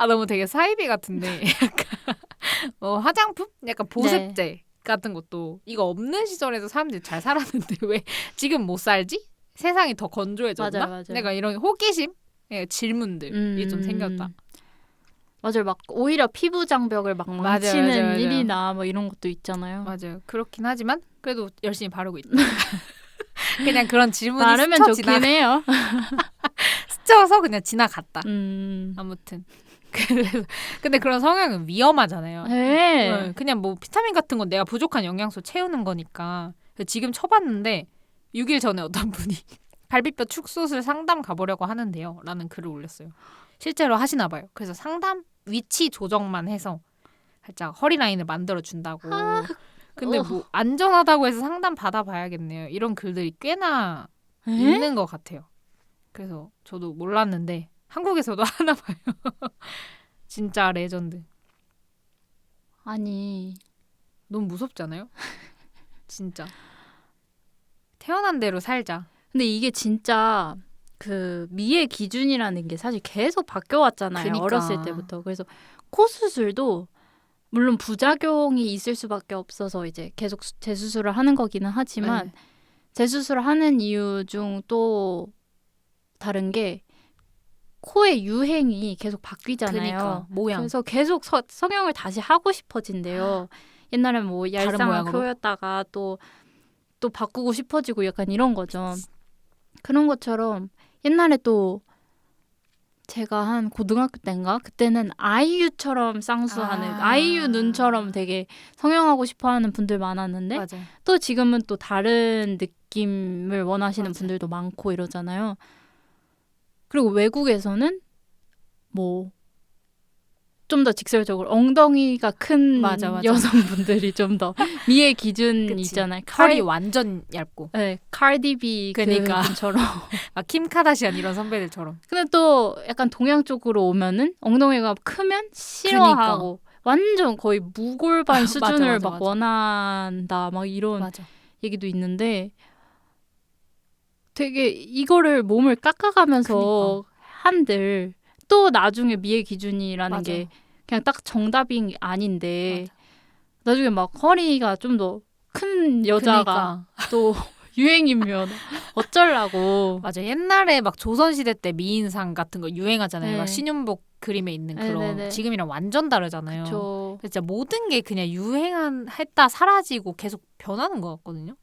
[SPEAKER 2] 너무 되게 사이비 같은데 약간 화장품? 약간 보습제 같은 것도 이거 없는 시절에도 사람들이 잘 살았는데 왜 지금 못 살지? 세상이 더 건조해졌나?
[SPEAKER 1] 맞아요.
[SPEAKER 2] 내가 이런 호기심? 질문들이 좀 생겼다.
[SPEAKER 1] 맞아요. 막 오히려 피부 장벽을 막 망치는
[SPEAKER 2] 맞아요.
[SPEAKER 1] 일이나 뭐 이런 것도 있잖아요.
[SPEAKER 2] 맞아요. 그렇긴 하지만 그래도 열심히 바르고 있다. 그냥 그런 질문이
[SPEAKER 1] 바르면 좋긴 해요.
[SPEAKER 2] 스쳐서 그냥 지나갔다.
[SPEAKER 1] 음.
[SPEAKER 2] 아무튼. 근데 그런 성향은 위험하잖아요.
[SPEAKER 1] 네.
[SPEAKER 2] 그냥 뭐 비타민 같은 건 내가 부족한 영양소 채우는 거니까. 지금 쳐봤는데 6일 전에 어떤 분이 갈비뼈 축소술 상담 가보려고 하는데요. 라는 글을 올렸어요. 실제로 하시나 봐요. 그래서 상담 위치 조정만 해서 살짝 허리 라인을 만들어 준다고. 근데 뭐 안전하다고 해서 상담 받아봐야겠네요. 이런 글들이 꽤나 있는 것 같아요. 그래서 저도 몰랐는데 한국에서도 하나 봐요. 진짜 레전드.
[SPEAKER 1] 아니
[SPEAKER 2] 너무 무섭지 않아요? 진짜. 태어난 대로 살자.
[SPEAKER 1] 근데 이게 진짜 그 미의 기준이라는 게 사실 계속 바뀌어왔잖아요.
[SPEAKER 2] 그러니까.
[SPEAKER 1] 어렸을 때부터. 그래서 코 수술도 물론 부작용이 있을 수밖에 없어서 이제 계속 재수술을 하는 거기는 하지만 재수술을 하는 이유 중 또 다른 게 코의 유행이 계속 바뀌잖아요.
[SPEAKER 2] 그러니까 모양.
[SPEAKER 1] 그래서 계속 성형을 다시 하고 싶어진대요. 옛날엔 뭐 얄쌍한
[SPEAKER 2] 모양으로?
[SPEAKER 1] 코였다가 또 바꾸고 싶어지고 약간 이런 거죠. 그런 것처럼 옛날에 또 제가 한 고등학교 때인가? 그때는 아이유처럼 쌍수하는 아이유 눈처럼 되게 성형하고 싶어하는 분들 많았는데
[SPEAKER 2] 맞아.
[SPEAKER 1] 또 지금은 또 다른 느낌을 원하시는
[SPEAKER 2] 맞아.
[SPEAKER 1] 분들도 많고 이러잖아요. 그리고 외국에서는 뭐 좀 더 직설적으로 엉덩이가 큰
[SPEAKER 2] 맞아.
[SPEAKER 1] 여성분들이 좀 더 미의 기준
[SPEAKER 2] 그치.
[SPEAKER 1] 있잖아요.
[SPEAKER 2] 털이 완전 얇고.
[SPEAKER 1] 네, 카디비
[SPEAKER 2] 그러니까.
[SPEAKER 1] 그분처럼.
[SPEAKER 2] 킴 카다시안 이런 선배들처럼.
[SPEAKER 1] 근데 또 약간 동양 쪽으로 오면은 엉덩이가 크면 싫어하고 완전 거의 무골반 수준을
[SPEAKER 2] 맞아.
[SPEAKER 1] 막 원한다 막 이런
[SPEAKER 2] 맞아.
[SPEAKER 1] 얘기도 있는데 되게 이거를 몸을 깎아가면서 한들 또 나중에 미의 기준이라는
[SPEAKER 2] 맞아.
[SPEAKER 1] 게 그냥 딱 정답이 아닌데
[SPEAKER 2] 맞아.
[SPEAKER 1] 나중에 막 허리가 좀 더 큰 여자가
[SPEAKER 2] 그러니까.
[SPEAKER 1] 또 유행이면 어쩌려고.
[SPEAKER 2] 맞아. 옛날에 막 조선시대 때 미인상 같은 거 유행하잖아요.
[SPEAKER 1] 네.
[SPEAKER 2] 막 신윤복 그림에 있는 그런.
[SPEAKER 1] 네네네.
[SPEAKER 2] 지금이랑 완전 다르잖아요.
[SPEAKER 1] 그쵸.
[SPEAKER 2] 진짜 모든 게 그냥 유행했다 사라지고 계속 변하는 것 같거든요.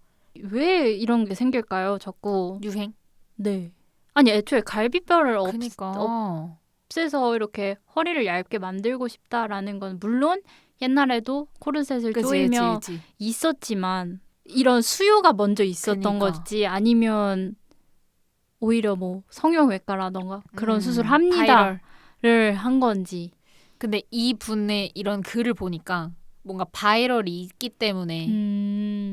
[SPEAKER 1] 왜 이런 게 생길까요? 자꾸.
[SPEAKER 2] 유행.
[SPEAKER 1] 네. 아니 애초에 갈비뼈를
[SPEAKER 2] 그러니까.
[SPEAKER 1] 없애서 이렇게 허리를 얇게 만들고 싶다라는 건 물론 옛날에도 코르셋을 조이며
[SPEAKER 2] 그치.
[SPEAKER 1] 있었지만 이런 수요가 먼저 있었던
[SPEAKER 2] 그러니까.
[SPEAKER 1] 거지 아니면 오히려 뭐 성형외과라던가 그런 수술
[SPEAKER 2] 바이럴.
[SPEAKER 1] 합니다를 한 건지.
[SPEAKER 2] 근데 이 분의 이런 글을 보니까 뭔가 바이럴이 있기 때문에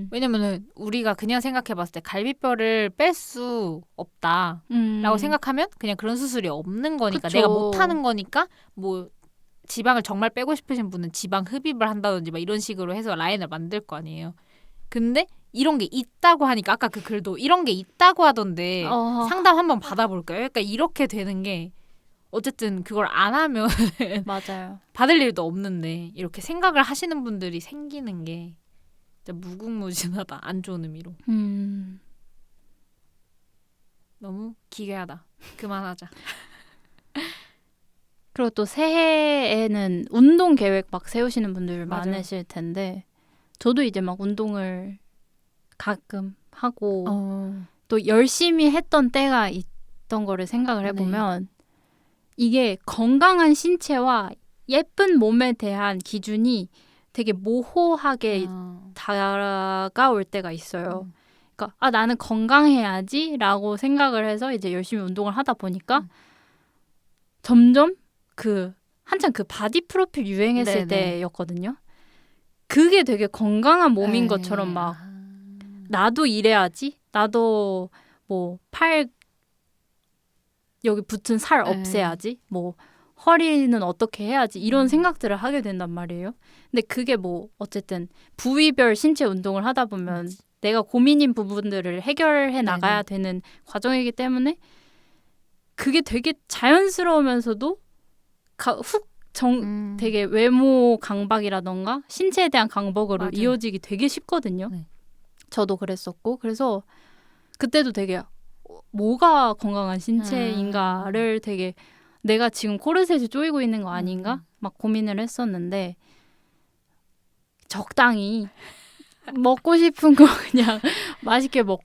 [SPEAKER 2] 왜냐면은 우리가 그냥 생각해봤을 때 갈비뼈를 뺄 수 없다라고 생각하면 그냥 그런 수술이 없는 거니까
[SPEAKER 1] 그쵸.
[SPEAKER 2] 내가 못하는 거니까 뭐 지방을 정말 빼고 싶으신 분은 지방 흡입을 한다든지 막 이런 식으로 해서 라인을 만들 거 아니에요. 근데 이런 게 있다고 하니까 아까 그 글도 이런 게 있다고 하던데 상담 한번 받아볼까요? 그러니까 이렇게 되는 게 어쨌든 그걸 안 하면
[SPEAKER 1] 맞아요.
[SPEAKER 2] 받을 일도 없는데 이렇게 생각을 하시는 분들이 생기는 게 진짜 무궁무진하다. 안 좋은 의미로. 너무 기괴하다. 그만하자.
[SPEAKER 1] 그리고 또 새해에는 운동 계획 막 세우시는 분들
[SPEAKER 2] 맞아요.
[SPEAKER 1] 많으실 텐데 저도 이제 막 운동을 가끔 하고 또 열심히 했던 때가 있던 거를 생각을 해보면 이게 건강한 신체와 예쁜 몸에 대한 기준이 되게 모호하게 다가올 때가 있어요. 그러니까 나는 건강해야지라고 생각을 해서 이제 열심히 운동을 하다 보니까 점점 한창 그 바디 프로필 유행했을 때였거든요. 그게 되게 건강한 몸인 것처럼 막 나도 이래야지. 나도 뭐 팔 여기 붙은 살 없애야지. 뭐 허리는 어떻게 해야지. 이런 생각들을 하게 된단 말이에요. 근데 그게 뭐 어쨌든 부위별 신체 운동을 하다 보면 내가 고민인 부분들을 해결해 나가야 되는 과정이기 때문에 그게 되게 자연스러우면서도 되게 외모 강박이라던가 신체에 대한 강박으로 이어지기 되게 쉽거든요. 저도 그랬었고 그래서 그때도 되게 뭐가 건강한 신체인가를 되게 내가 지금 코르셋이 조이고 있는 거 아닌가 막 고민을 했었는데 적당히 먹고 싶은 거 그냥 맛있게 먹고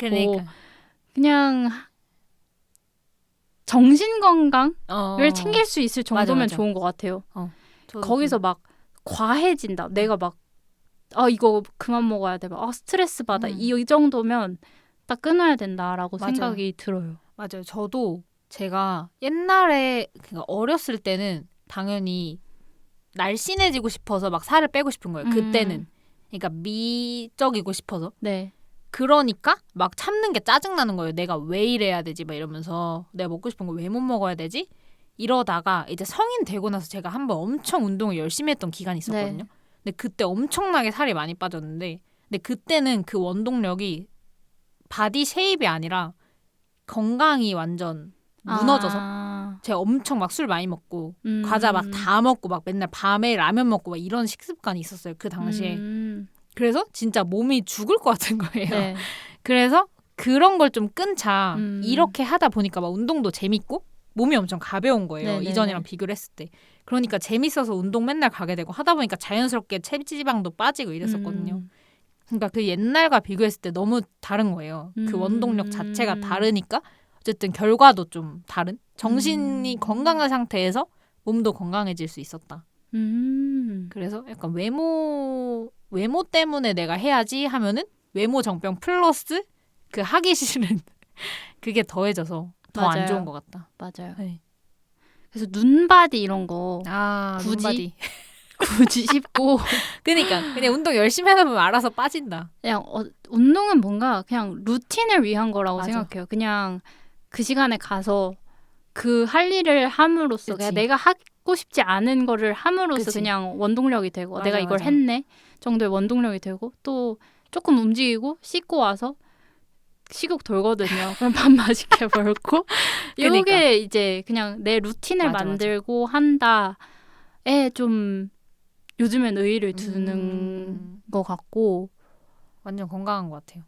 [SPEAKER 1] 그냥 정신 건강을 챙길 수 있을 정도면 좋은 것 같아요. 거기서 막 과해진다. 내가 막 이거 그만 먹어야 돼. 스트레스 받아. 이 정도면 딱 끊어야 된다라고 생각이 들어요.
[SPEAKER 2] 맞아요. 저도 제가 옛날에 그러니까 어렸을 때는 당연히 날씬해지고 싶어서 막 살을 빼고 싶은 거예요. 그때는. 그러니까 미적이고 싶어서.
[SPEAKER 1] 네.
[SPEAKER 2] 그러니까 막 참는 게 짜증나는 거예요. 내가 왜 이래야 되지? 막 이러면서 내가 먹고 싶은 거 왜 못 먹어야 되지? 이러다가 이제 성인 되고 나서 제가 한번 엄청 운동을 열심히 했던 기간이 있었거든요. 근데 그때 엄청나게 살이 많이 빠졌는데 근데 그때는 그 원동력이 바디 쉐입이 아니라 건강이 완전 무너져서 제가 엄청 막 술 많이 먹고 과자 막 다 먹고 막 맨날 밤에 라면 먹고 막 이런 식습관이 있었어요. 그 당시에. 그래서 진짜 몸이 죽을 것 같은 거예요.
[SPEAKER 1] 네.
[SPEAKER 2] 그래서 그런 걸 좀 끊자. 이렇게 하다 보니까 막 운동도 재밌고 몸이 엄청 가벼운 거예요.
[SPEAKER 1] 네네네.
[SPEAKER 2] 이전이랑 비교를 했을 때. 그러니까 재밌어서 운동 맨날 가게 되고 하다 보니까 자연스럽게 체지방도 빠지고 이랬었거든요. 그러니까 그 옛날과 비교했을 때 너무 다른 거예요. 그 원동력 자체가 다르니까 어쨌든 결과도 좀 다른. 정신이 건강한 상태에서 몸도 건강해질 수 있었다. 그래서 약간 외모 때문에 내가 해야지 하면은 외모 정병 플러스 그 하기 싫은 그게 더해져서 더 안 좋은 것 같다.
[SPEAKER 1] 맞아요.
[SPEAKER 2] 네.
[SPEAKER 1] 그래서 눈바디 이런 거
[SPEAKER 2] 굳이
[SPEAKER 1] 싶고
[SPEAKER 2] 그러니까 그냥 운동 열심히 하다 보면 알아서 빠진다.
[SPEAKER 1] 그냥 운동은 뭔가 그냥 루틴을 위한 거라고 생각해요. 그냥 그 시간에 가서 그 할 일을 함으로써 그냥 내가 하고 싶지 않은 거를 함으로써 그냥 원동력이 되고 내가 이걸 했네 정도의 원동력이 되고 또 조금 움직이고 씻고 와서 식욕 돌거든요. 그럼 밥 맛있게 먹고 이게 이제 그냥 내 루틴을 만들고 한다에 좀 요즘엔 의의를 두는 것 같고
[SPEAKER 2] 완전 건강한 것 같아요.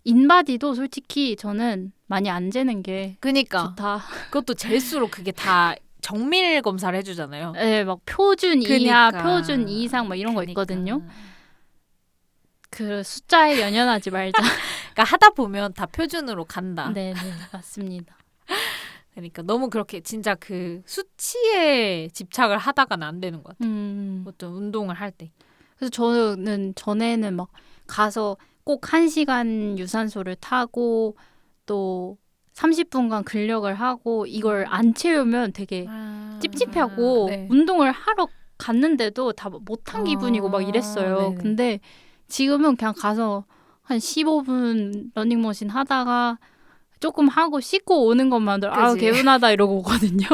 [SPEAKER 1] 인바디도 솔직히 저는 많이 안 재는 게 좋다.
[SPEAKER 2] 그것도 잴수록 그게 다 정밀 검사를 해주잖아요.
[SPEAKER 1] 네, 막 표준 이하, 표준 이상 막 이런 거 있거든요. 그 숫자에 연연하지 말자.
[SPEAKER 2] 그러니까 하다 보면 다 표준으로 간다.
[SPEAKER 1] 네, 맞습니다.
[SPEAKER 2] 그러니까 너무 그렇게 진짜 그 수치에 집착을 하다가는 안 되는 것 같아요. 어떤 운동을 할 때.
[SPEAKER 1] 그래서 저는 전에는 막 가서 꼭 1시간 유산소를 타고 또 30분간 근력을 하고 이걸 안 채우면 되게 찝찝하고 운동을 하러 갔는데도 다 못한 기분이고 막 이랬어요. 근데 지금은 그냥 가서 한 15분 러닝머신 하다가 조금 하고 씻고 오는 것만으로 개운하다 이러고 오거든요.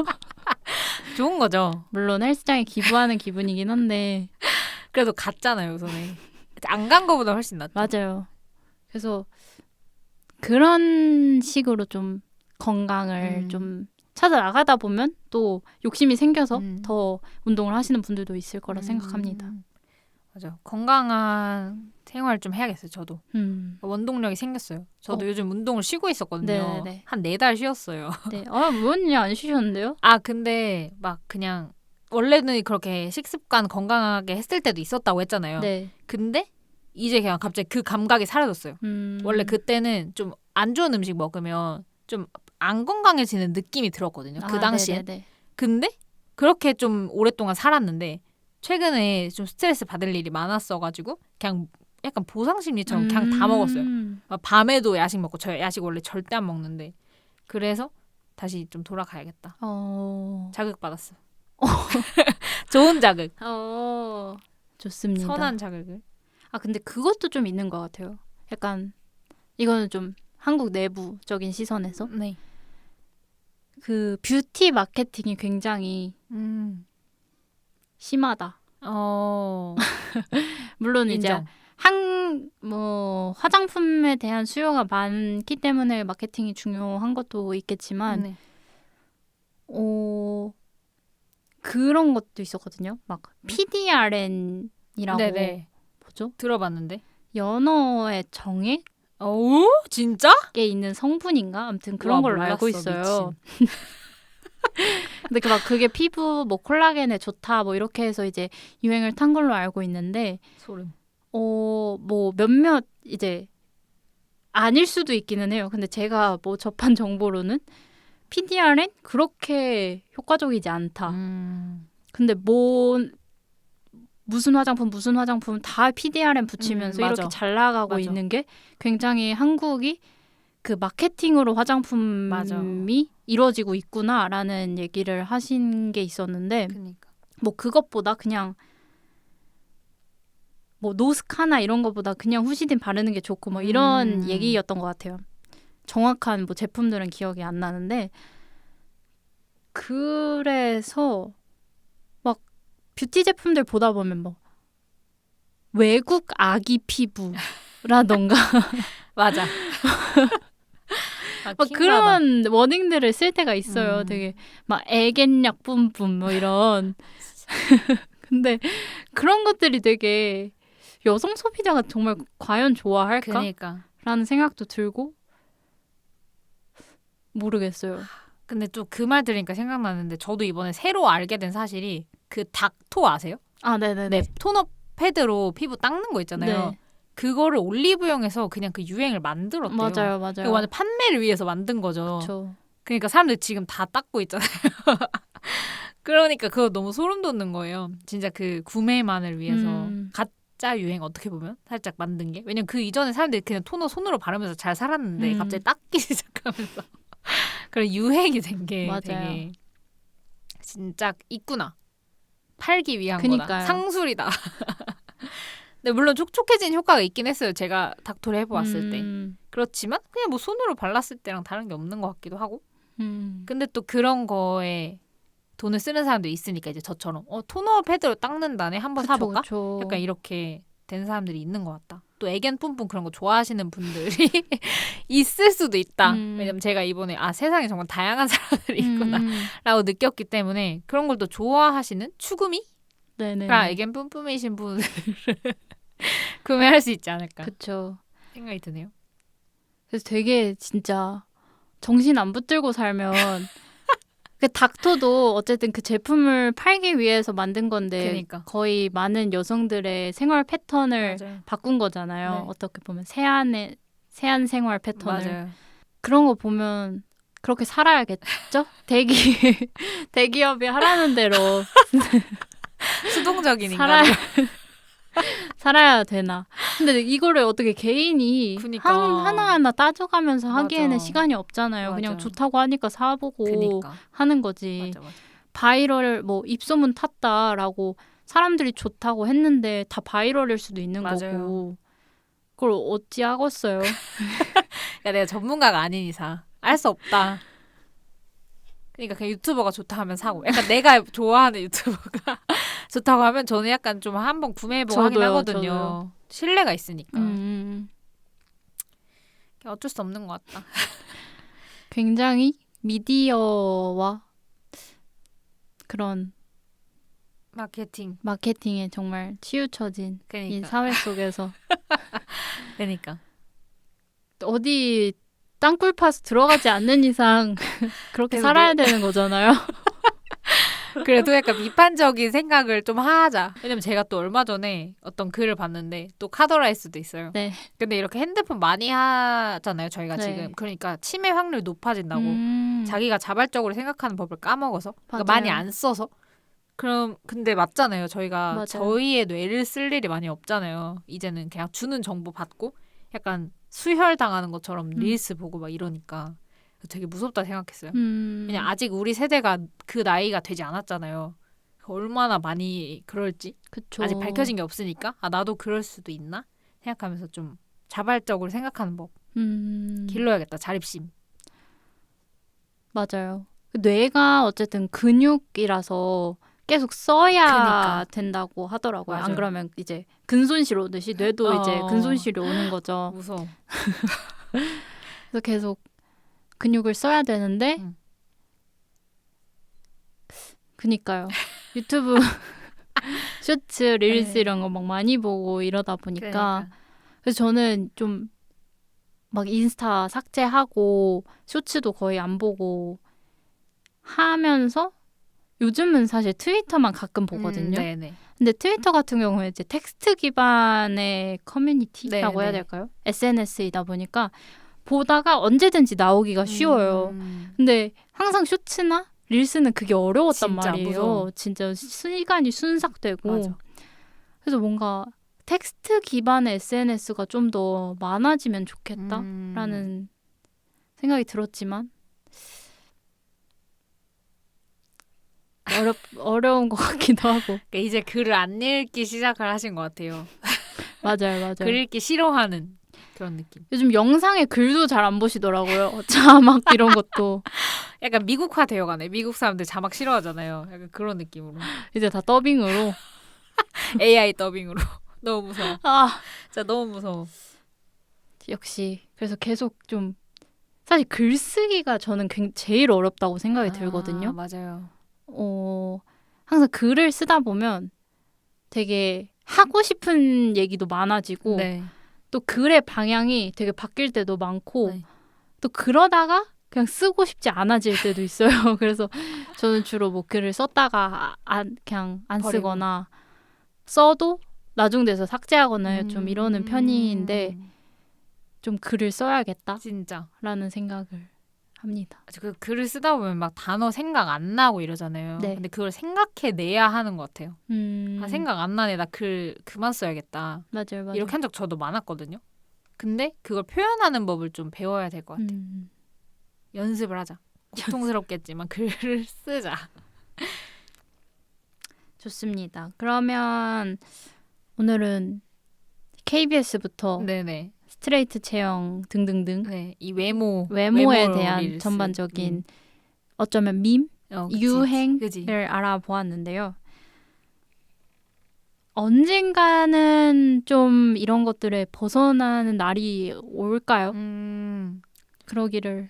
[SPEAKER 2] 좋은 거죠.
[SPEAKER 1] 물론 헬스장에 기부하는 기분이긴 한데
[SPEAKER 2] 그래도 갔잖아요, 우선에. 안 간 거보다 훨씬 낫죠.
[SPEAKER 1] 맞아요. 그래서 그런 식으로 좀 건강을 좀 찾아 나가다 보면 또 욕심이 생겨서 더 운동을 하시는 분들도 있을 거라 생각합니다.
[SPEAKER 2] 맞아. 건강한 생활 좀 해야겠어요, 저도. 원동력이 생겼어요. 저도 요즘 운동을 쉬고 있었거든요. 네네. 한 4달 쉬었어요.
[SPEAKER 1] 네. 뭔 안 쉬셨는데요?
[SPEAKER 2] 근데 막 그냥 원래는 그렇게 식습관 건강하게 했을 때도 있었다고 했잖아요.
[SPEAKER 1] 네.
[SPEAKER 2] 근데 이제 그냥 갑자기 그 감각이 사라졌어요. 원래 그때는 좀 안 좋은 음식 먹으면 좀 안 건강해지는 느낌이 들었거든요. 그 당시에.
[SPEAKER 1] 네네네.
[SPEAKER 2] 근데 그렇게 좀 오랫동안 살았는데 최근에 좀 스트레스 받을 일이 많았어가지고 그냥 약간 보상 심리처럼 그냥 다 먹었어요. 막 밤에도 야식 먹고 저 야식 원래 절대 안 먹는데 그래서 다시 좀 돌아가야겠다. 자극 받았어. 좋은 자극.
[SPEAKER 1] 좋습니다.
[SPEAKER 2] 선한 자극을.
[SPEAKER 1] 근데 그것도 좀 있는 것 같아요. 약간 이거는 좀 한국 내부적인 시선에서
[SPEAKER 2] 네.
[SPEAKER 1] 그 뷰티 마케팅이 굉장히 심하다. 물론
[SPEAKER 2] 인정.
[SPEAKER 1] 이제 화장품에 대한 수요가 많기 때문에 마케팅이 중요한 것도 있겠지만
[SPEAKER 2] 네.
[SPEAKER 1] 그런 것도 있었거든요. 막 PDRN이라고
[SPEAKER 2] 네네.
[SPEAKER 1] 뭐죠?
[SPEAKER 2] 들어봤는데.
[SPEAKER 1] 연어의 정액?
[SPEAKER 2] 진짜?
[SPEAKER 1] 에 있는 성분인가? 아무튼 그런 걸로
[SPEAKER 2] 몰랐어,
[SPEAKER 1] 알고 있어요. 근데 그게 피부 뭐 콜라겐에 좋다 뭐 이렇게 해서 이제 유행을 탄 걸로 알고 있는데
[SPEAKER 2] 소름.
[SPEAKER 1] 뭐 몇몇 이제 아닐 수도 있기는 해요. 근데 제가 뭐 접한 정보로는 PDRN 그렇게 효과적이지 않다. 근데 무슨 화장품 다 PDRN 붙이면서
[SPEAKER 2] 맞아.
[SPEAKER 1] 이렇게 잘 나가고
[SPEAKER 2] 맞아.
[SPEAKER 1] 있는 게 굉장히 한국이 그 마케팅으로 화장품이
[SPEAKER 2] 맞아.
[SPEAKER 1] 이루어지고 있구나라는 얘기를 하신 게 있었는데
[SPEAKER 2] 그러니까.
[SPEAKER 1] 뭐 그것보다 그냥 뭐 노스카나 이런 것보다 그냥 후시딘 바르는 게 좋고 뭐 이런 얘기였던 것 같아요. 정확한 뭐 제품들은 기억이 안 나는데 그래서 막 뷰티 제품들 보다 보면 뭐 외국 아기 피부라던가
[SPEAKER 2] 맞아.
[SPEAKER 1] 막 그런 워딩들을 쓸 때가 있어요. 되게 막 애견약 뿜뿜 뭐 이런. 근데 그런 것들이 되게 여성 소비자가 정말 과연 좋아할까?
[SPEAKER 2] 그러니까.
[SPEAKER 1] 라는 생각도 들고 모르겠어요.
[SPEAKER 2] 근데 또 그 말 들으니까 생각나는데 저도 이번에 새로 알게 된 사실이 그 닥토 아세요?
[SPEAKER 1] 네네네.
[SPEAKER 2] 네, 토너 패드로 피부 닦는 거 있잖아요.
[SPEAKER 1] 네.
[SPEAKER 2] 그거를 올리브영에서 그냥 그 유행을 만들었대요.
[SPEAKER 1] 맞아요.
[SPEAKER 2] 이거 완전 판매를 위해서 만든 거죠.
[SPEAKER 1] 그쵸.
[SPEAKER 2] 그러니까 사람들 지금 다 닦고 있잖아요. 그러니까 그거 너무 소름 돋는 거예요. 진짜 그 구매만을 위해서 가짜 유행 어떻게 보면 살짝 만든 게. 왜냐면 그 이전에 사람들이 그냥 토너 손으로 바르면서 잘 살았는데 갑자기 닦기 시작하면서 그런 유행이 된 게 되게 진짜 있구나. 팔기 위한
[SPEAKER 1] 그니까요.
[SPEAKER 2] 거다. 상술이다. 근데 물론 촉촉해진 효과가 있긴 했어요. 제가 닥토를 해보았을 때. 그렇지만 그냥 뭐 손으로 발랐을 때랑 다른 게 없는 것 같기도 하고. 근데 또 그런 거에 돈을 쓰는 사람도 있으니까 이제 저처럼 토너 패드로 닦는다네 한번 사볼까?
[SPEAKER 1] 그쵸.
[SPEAKER 2] 약간 이렇게 된 사람들이 있는 것 같다. 또 애견 뿜뿜 그런 거 좋아하시는 분들이 있을 수도 있다. 왜냐면 제가 이번에 세상에 정말 다양한 사람들이 있구나 라고 느꼈기 때문에 그런 걸 또 좋아하시는 추구미가 애견 뿜뿜이신 분을 구매할 수 있지 않을까
[SPEAKER 1] 그쵸.
[SPEAKER 2] 생각이 드네요.
[SPEAKER 1] 그래서 되게 진짜 정신 안 붙들고 살면 그 닥터도 어쨌든 그 제품을 팔기 위해서 만든 건데
[SPEAKER 2] 그러니까.
[SPEAKER 1] 거의 많은 여성들의 생활 패턴을
[SPEAKER 2] 맞아요.
[SPEAKER 1] 바꾼 거잖아요.
[SPEAKER 2] 네.
[SPEAKER 1] 어떻게 보면 세안 생활 패턴을.
[SPEAKER 2] 맞아요.
[SPEAKER 1] 그런 거 보면 그렇게 살아야겠죠? 대기업이 하라는 대로
[SPEAKER 2] 수동적이니까.
[SPEAKER 1] 살아야 되나. 근데 이거를 어떻게 개인이
[SPEAKER 2] 그니까.
[SPEAKER 1] 하나하나 따져가면서 하기에는
[SPEAKER 2] 맞아.
[SPEAKER 1] 시간이 없잖아요. 그냥
[SPEAKER 2] 맞아.
[SPEAKER 1] 좋다고 하니까 사보고
[SPEAKER 2] 그니까.
[SPEAKER 1] 하는 거지.
[SPEAKER 2] 맞아.
[SPEAKER 1] 바이럴 뭐 입소문 탔다라고 사람들이 좋다고 했는데 다 바이럴일 수도 있는
[SPEAKER 2] 맞아요.
[SPEAKER 1] 거고. 그걸 어찌 하겠어요.
[SPEAKER 2] 야, 내가 전문가가 아닌 이상 알 수 없다. 그러니까 그냥 유튜버가 좋다 하면 사고. 약간 내가 좋아하는 유튜버가 좋다고 하면 저는 약간 좀 한번 구매해보고 하긴 하거든요.
[SPEAKER 1] 저도요.
[SPEAKER 2] 신뢰가 있으니까. 어쩔 수 없는 것 같다.
[SPEAKER 1] 굉장히 미디어와 그런 마케팅에 정말 치우쳐진
[SPEAKER 2] 그러니까.
[SPEAKER 1] 이 사회 속에서
[SPEAKER 2] 그러니까.
[SPEAKER 1] 어디 땅굴 파서 들어가지 않는 이상 그렇게 살아야 되는 거잖아요.
[SPEAKER 2] 그래도 약간 비판적인 생각을 좀 하자. 왜냐면 제가 또 얼마 전에 어떤 글을 봤는데 또 카더라이스도 있어요.
[SPEAKER 1] 네.
[SPEAKER 2] 근데 이렇게 핸드폰 많이 하잖아요, 저희가
[SPEAKER 1] 네.
[SPEAKER 2] 지금. 그러니까 치매 확률 높아진다고. 자기가 자발적으로 생각하는 법을 까먹어서. 그러니까
[SPEAKER 1] 맞아요.
[SPEAKER 2] 많이 안 써서. 그럼 근데 맞잖아요. 저희가
[SPEAKER 1] 맞아요.
[SPEAKER 2] 저희의 뇌를 쓸 일이 많이 없잖아요. 이제는 그냥 주는 정보 받고 약간 수혈당하는 것처럼 릴스 보고 막 이러니까 되게 무섭다 생각했어요. 그냥 아직 우리 세대가 그 나이가 되지 않았잖아요. 얼마나 많이 그럴지.
[SPEAKER 1] 그쵸.
[SPEAKER 2] 아직 밝혀진 게 없으니까 아 나도 그럴 수도 있나 생각하면서 좀 자발적으로 생각하는 법 길러야겠다. 자립심.
[SPEAKER 1] 맞아요. 뇌가 어쨌든 근육이라서 계속 써야
[SPEAKER 2] 그니까.
[SPEAKER 1] 된다고 하더라고요.
[SPEAKER 2] 맞아요.
[SPEAKER 1] 안 그러면 이제 근손실 오듯이 뇌도 이제 근손실이 오는 거죠.
[SPEAKER 2] 무서워.
[SPEAKER 1] 그래서 계속 근육을 써야 되는데 그니까요. 유튜브 쇼츠, 릴스
[SPEAKER 2] 네.
[SPEAKER 1] 이런 거 막 많이 보고 이러다 보니까
[SPEAKER 2] 그러니까.
[SPEAKER 1] 그래서 저는 좀 막 인스타 삭제하고 쇼츠도 거의 안 보고 하면서 요즘은 사실 트위터만 가끔 보거든요.
[SPEAKER 2] 네네.
[SPEAKER 1] 근데 트위터 같은 경우에 이제 텍스트 기반의 커뮤니티라고 해야
[SPEAKER 2] 네네.
[SPEAKER 1] 될까요? SNS이다 보니까 보다가 언제든지 나오기가 쉬워요. 근데 항상 쇼츠나 릴스는 그게 어려웠단
[SPEAKER 2] 진짜
[SPEAKER 1] 말이에요.
[SPEAKER 2] 무서워.
[SPEAKER 1] 진짜 시간이 순삭되고.
[SPEAKER 2] 맞아.
[SPEAKER 1] 그래서 뭔가 텍스트 기반의 SNS가 좀 더 많아지면 좋겠다라는 생각이 들었지만 어려운 것 같기도 하고.
[SPEAKER 2] 그러니까 이제 글을 안 읽기 시작을 하신 것 같아요.
[SPEAKER 1] 맞아요.
[SPEAKER 2] 글 읽기 싫어하는 그런 느낌.
[SPEAKER 1] 요즘 영상에 글도 잘 안 보시더라고요. 자막 이런 것도.
[SPEAKER 2] 약간 미국화 되어가네. 미국 사람들 자막 싫어하잖아요. 약간 그런 느낌으로.
[SPEAKER 1] 이제 다 더빙으로.
[SPEAKER 2] AI 더빙으로. 너무 무서워.
[SPEAKER 1] 아,
[SPEAKER 2] 진짜 너무 무서워.
[SPEAKER 1] 역시. 그래서 계속 좀 사실 글쓰기가 저는 제일 어렵다고 생각이 들거든요.
[SPEAKER 2] 맞아요.
[SPEAKER 1] 항상 글을 쓰다 보면 되게 하고 싶은 얘기도 많아지고
[SPEAKER 2] 네.
[SPEAKER 1] 또 글의 방향이 되게 바뀔 때도 많고
[SPEAKER 2] 네.
[SPEAKER 1] 또 그러다가 그냥 쓰고 싶지 않아질 때도 있어요. 그래서 저는 주로 뭐 글을 썼다가 그냥 안
[SPEAKER 2] 버리고.
[SPEAKER 1] 쓰거나 써도 나중 돼서 삭제하거나 좀 이러는 편인데 좀 글을 써야겠다라는
[SPEAKER 2] 진짜.
[SPEAKER 1] 생각을 합니다.
[SPEAKER 2] 그 글을 쓰다 보면 막 단어 생각 안 나고 이러잖아요.
[SPEAKER 1] 네.
[SPEAKER 2] 근데 그걸 생각해내야 하는 것 같아요. 아, 생각 안 나네. 나 글 그만 써야겠다.
[SPEAKER 1] 맞아요.
[SPEAKER 2] 이렇게 한 적 저도 많았거든요. 근데 그걸 표현하는 법을 좀 배워야 될 것 같아요. 연습을 하자. 고통스럽겠지만 글을 쓰자.
[SPEAKER 1] 좋습니다. 그러면 오늘은 KBS부터
[SPEAKER 2] 네네.
[SPEAKER 1] 스트레이트 체형 등등등
[SPEAKER 2] 네, 이 외모에
[SPEAKER 1] 대한
[SPEAKER 2] 릴스.
[SPEAKER 1] 전반적인 어쩌면 밈,
[SPEAKER 2] 그치,
[SPEAKER 1] 유행을
[SPEAKER 2] 그치.
[SPEAKER 1] 알아보았는데요. 언젠가는 좀 이런 것들에 벗어나는 날이 올까요? 그러기를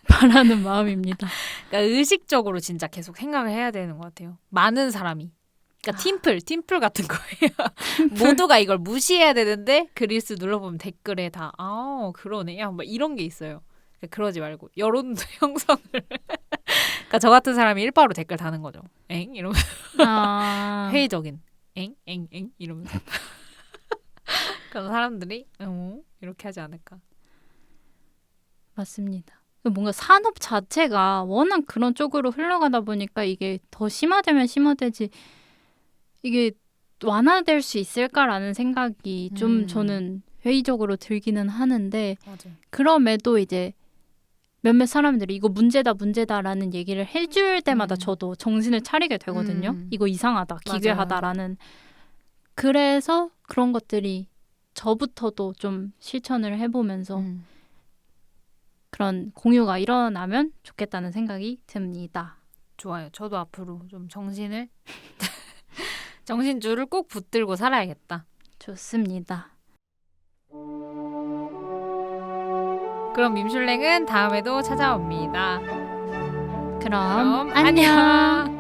[SPEAKER 1] 바라는 마음입니다.
[SPEAKER 2] 그러니까 의식적으로 진짜 계속 생각을 해야 되는 것 같아요. 많은 사람이. 그러니까 팀플 같은 거예요. 모두가 이걸 무시해야 되는데 그 릴스 눌러보면 댓글에 다 그러네. 야, 뭐 이런 게 있어요. 그러니까 그러지 말고 여론도 형성을. 그러니까 저 같은 사람이 일바로 댓글 다는 거죠. 엥? 이러면서 회의적인. 엥? 이러면서. 그런 사람들이 이렇게 하지 않을까.
[SPEAKER 1] 맞습니다. 뭔가 산업 자체가 워낙 그런 쪽으로 흘러가다 보니까 이게 더 심화되면 심화되지 이게 완화될 수 있을까라는 생각이 좀 저는 회의적으로 들기는 하는데
[SPEAKER 2] 맞아요.
[SPEAKER 1] 그럼에도 이제 몇몇 사람들이 이거 문제다라는 얘기를 해줄 때마다 저도 정신을 차리게 되거든요. 이거 이상하다, 기괴하다라는. 그래서 그런 것들이 저부터도 좀 실천을 해보면서 그런 공유가 일어나면 좋겠다는 생각이 듭니다.
[SPEAKER 2] 좋아요. 저도 앞으로 좀 정신줄을 꼭 붙들고 살아야겠다.
[SPEAKER 1] 좋습니다.
[SPEAKER 2] 그럼 밈슐랭은 다음에도 찾아옵니다.
[SPEAKER 1] 그럼
[SPEAKER 2] 안녕.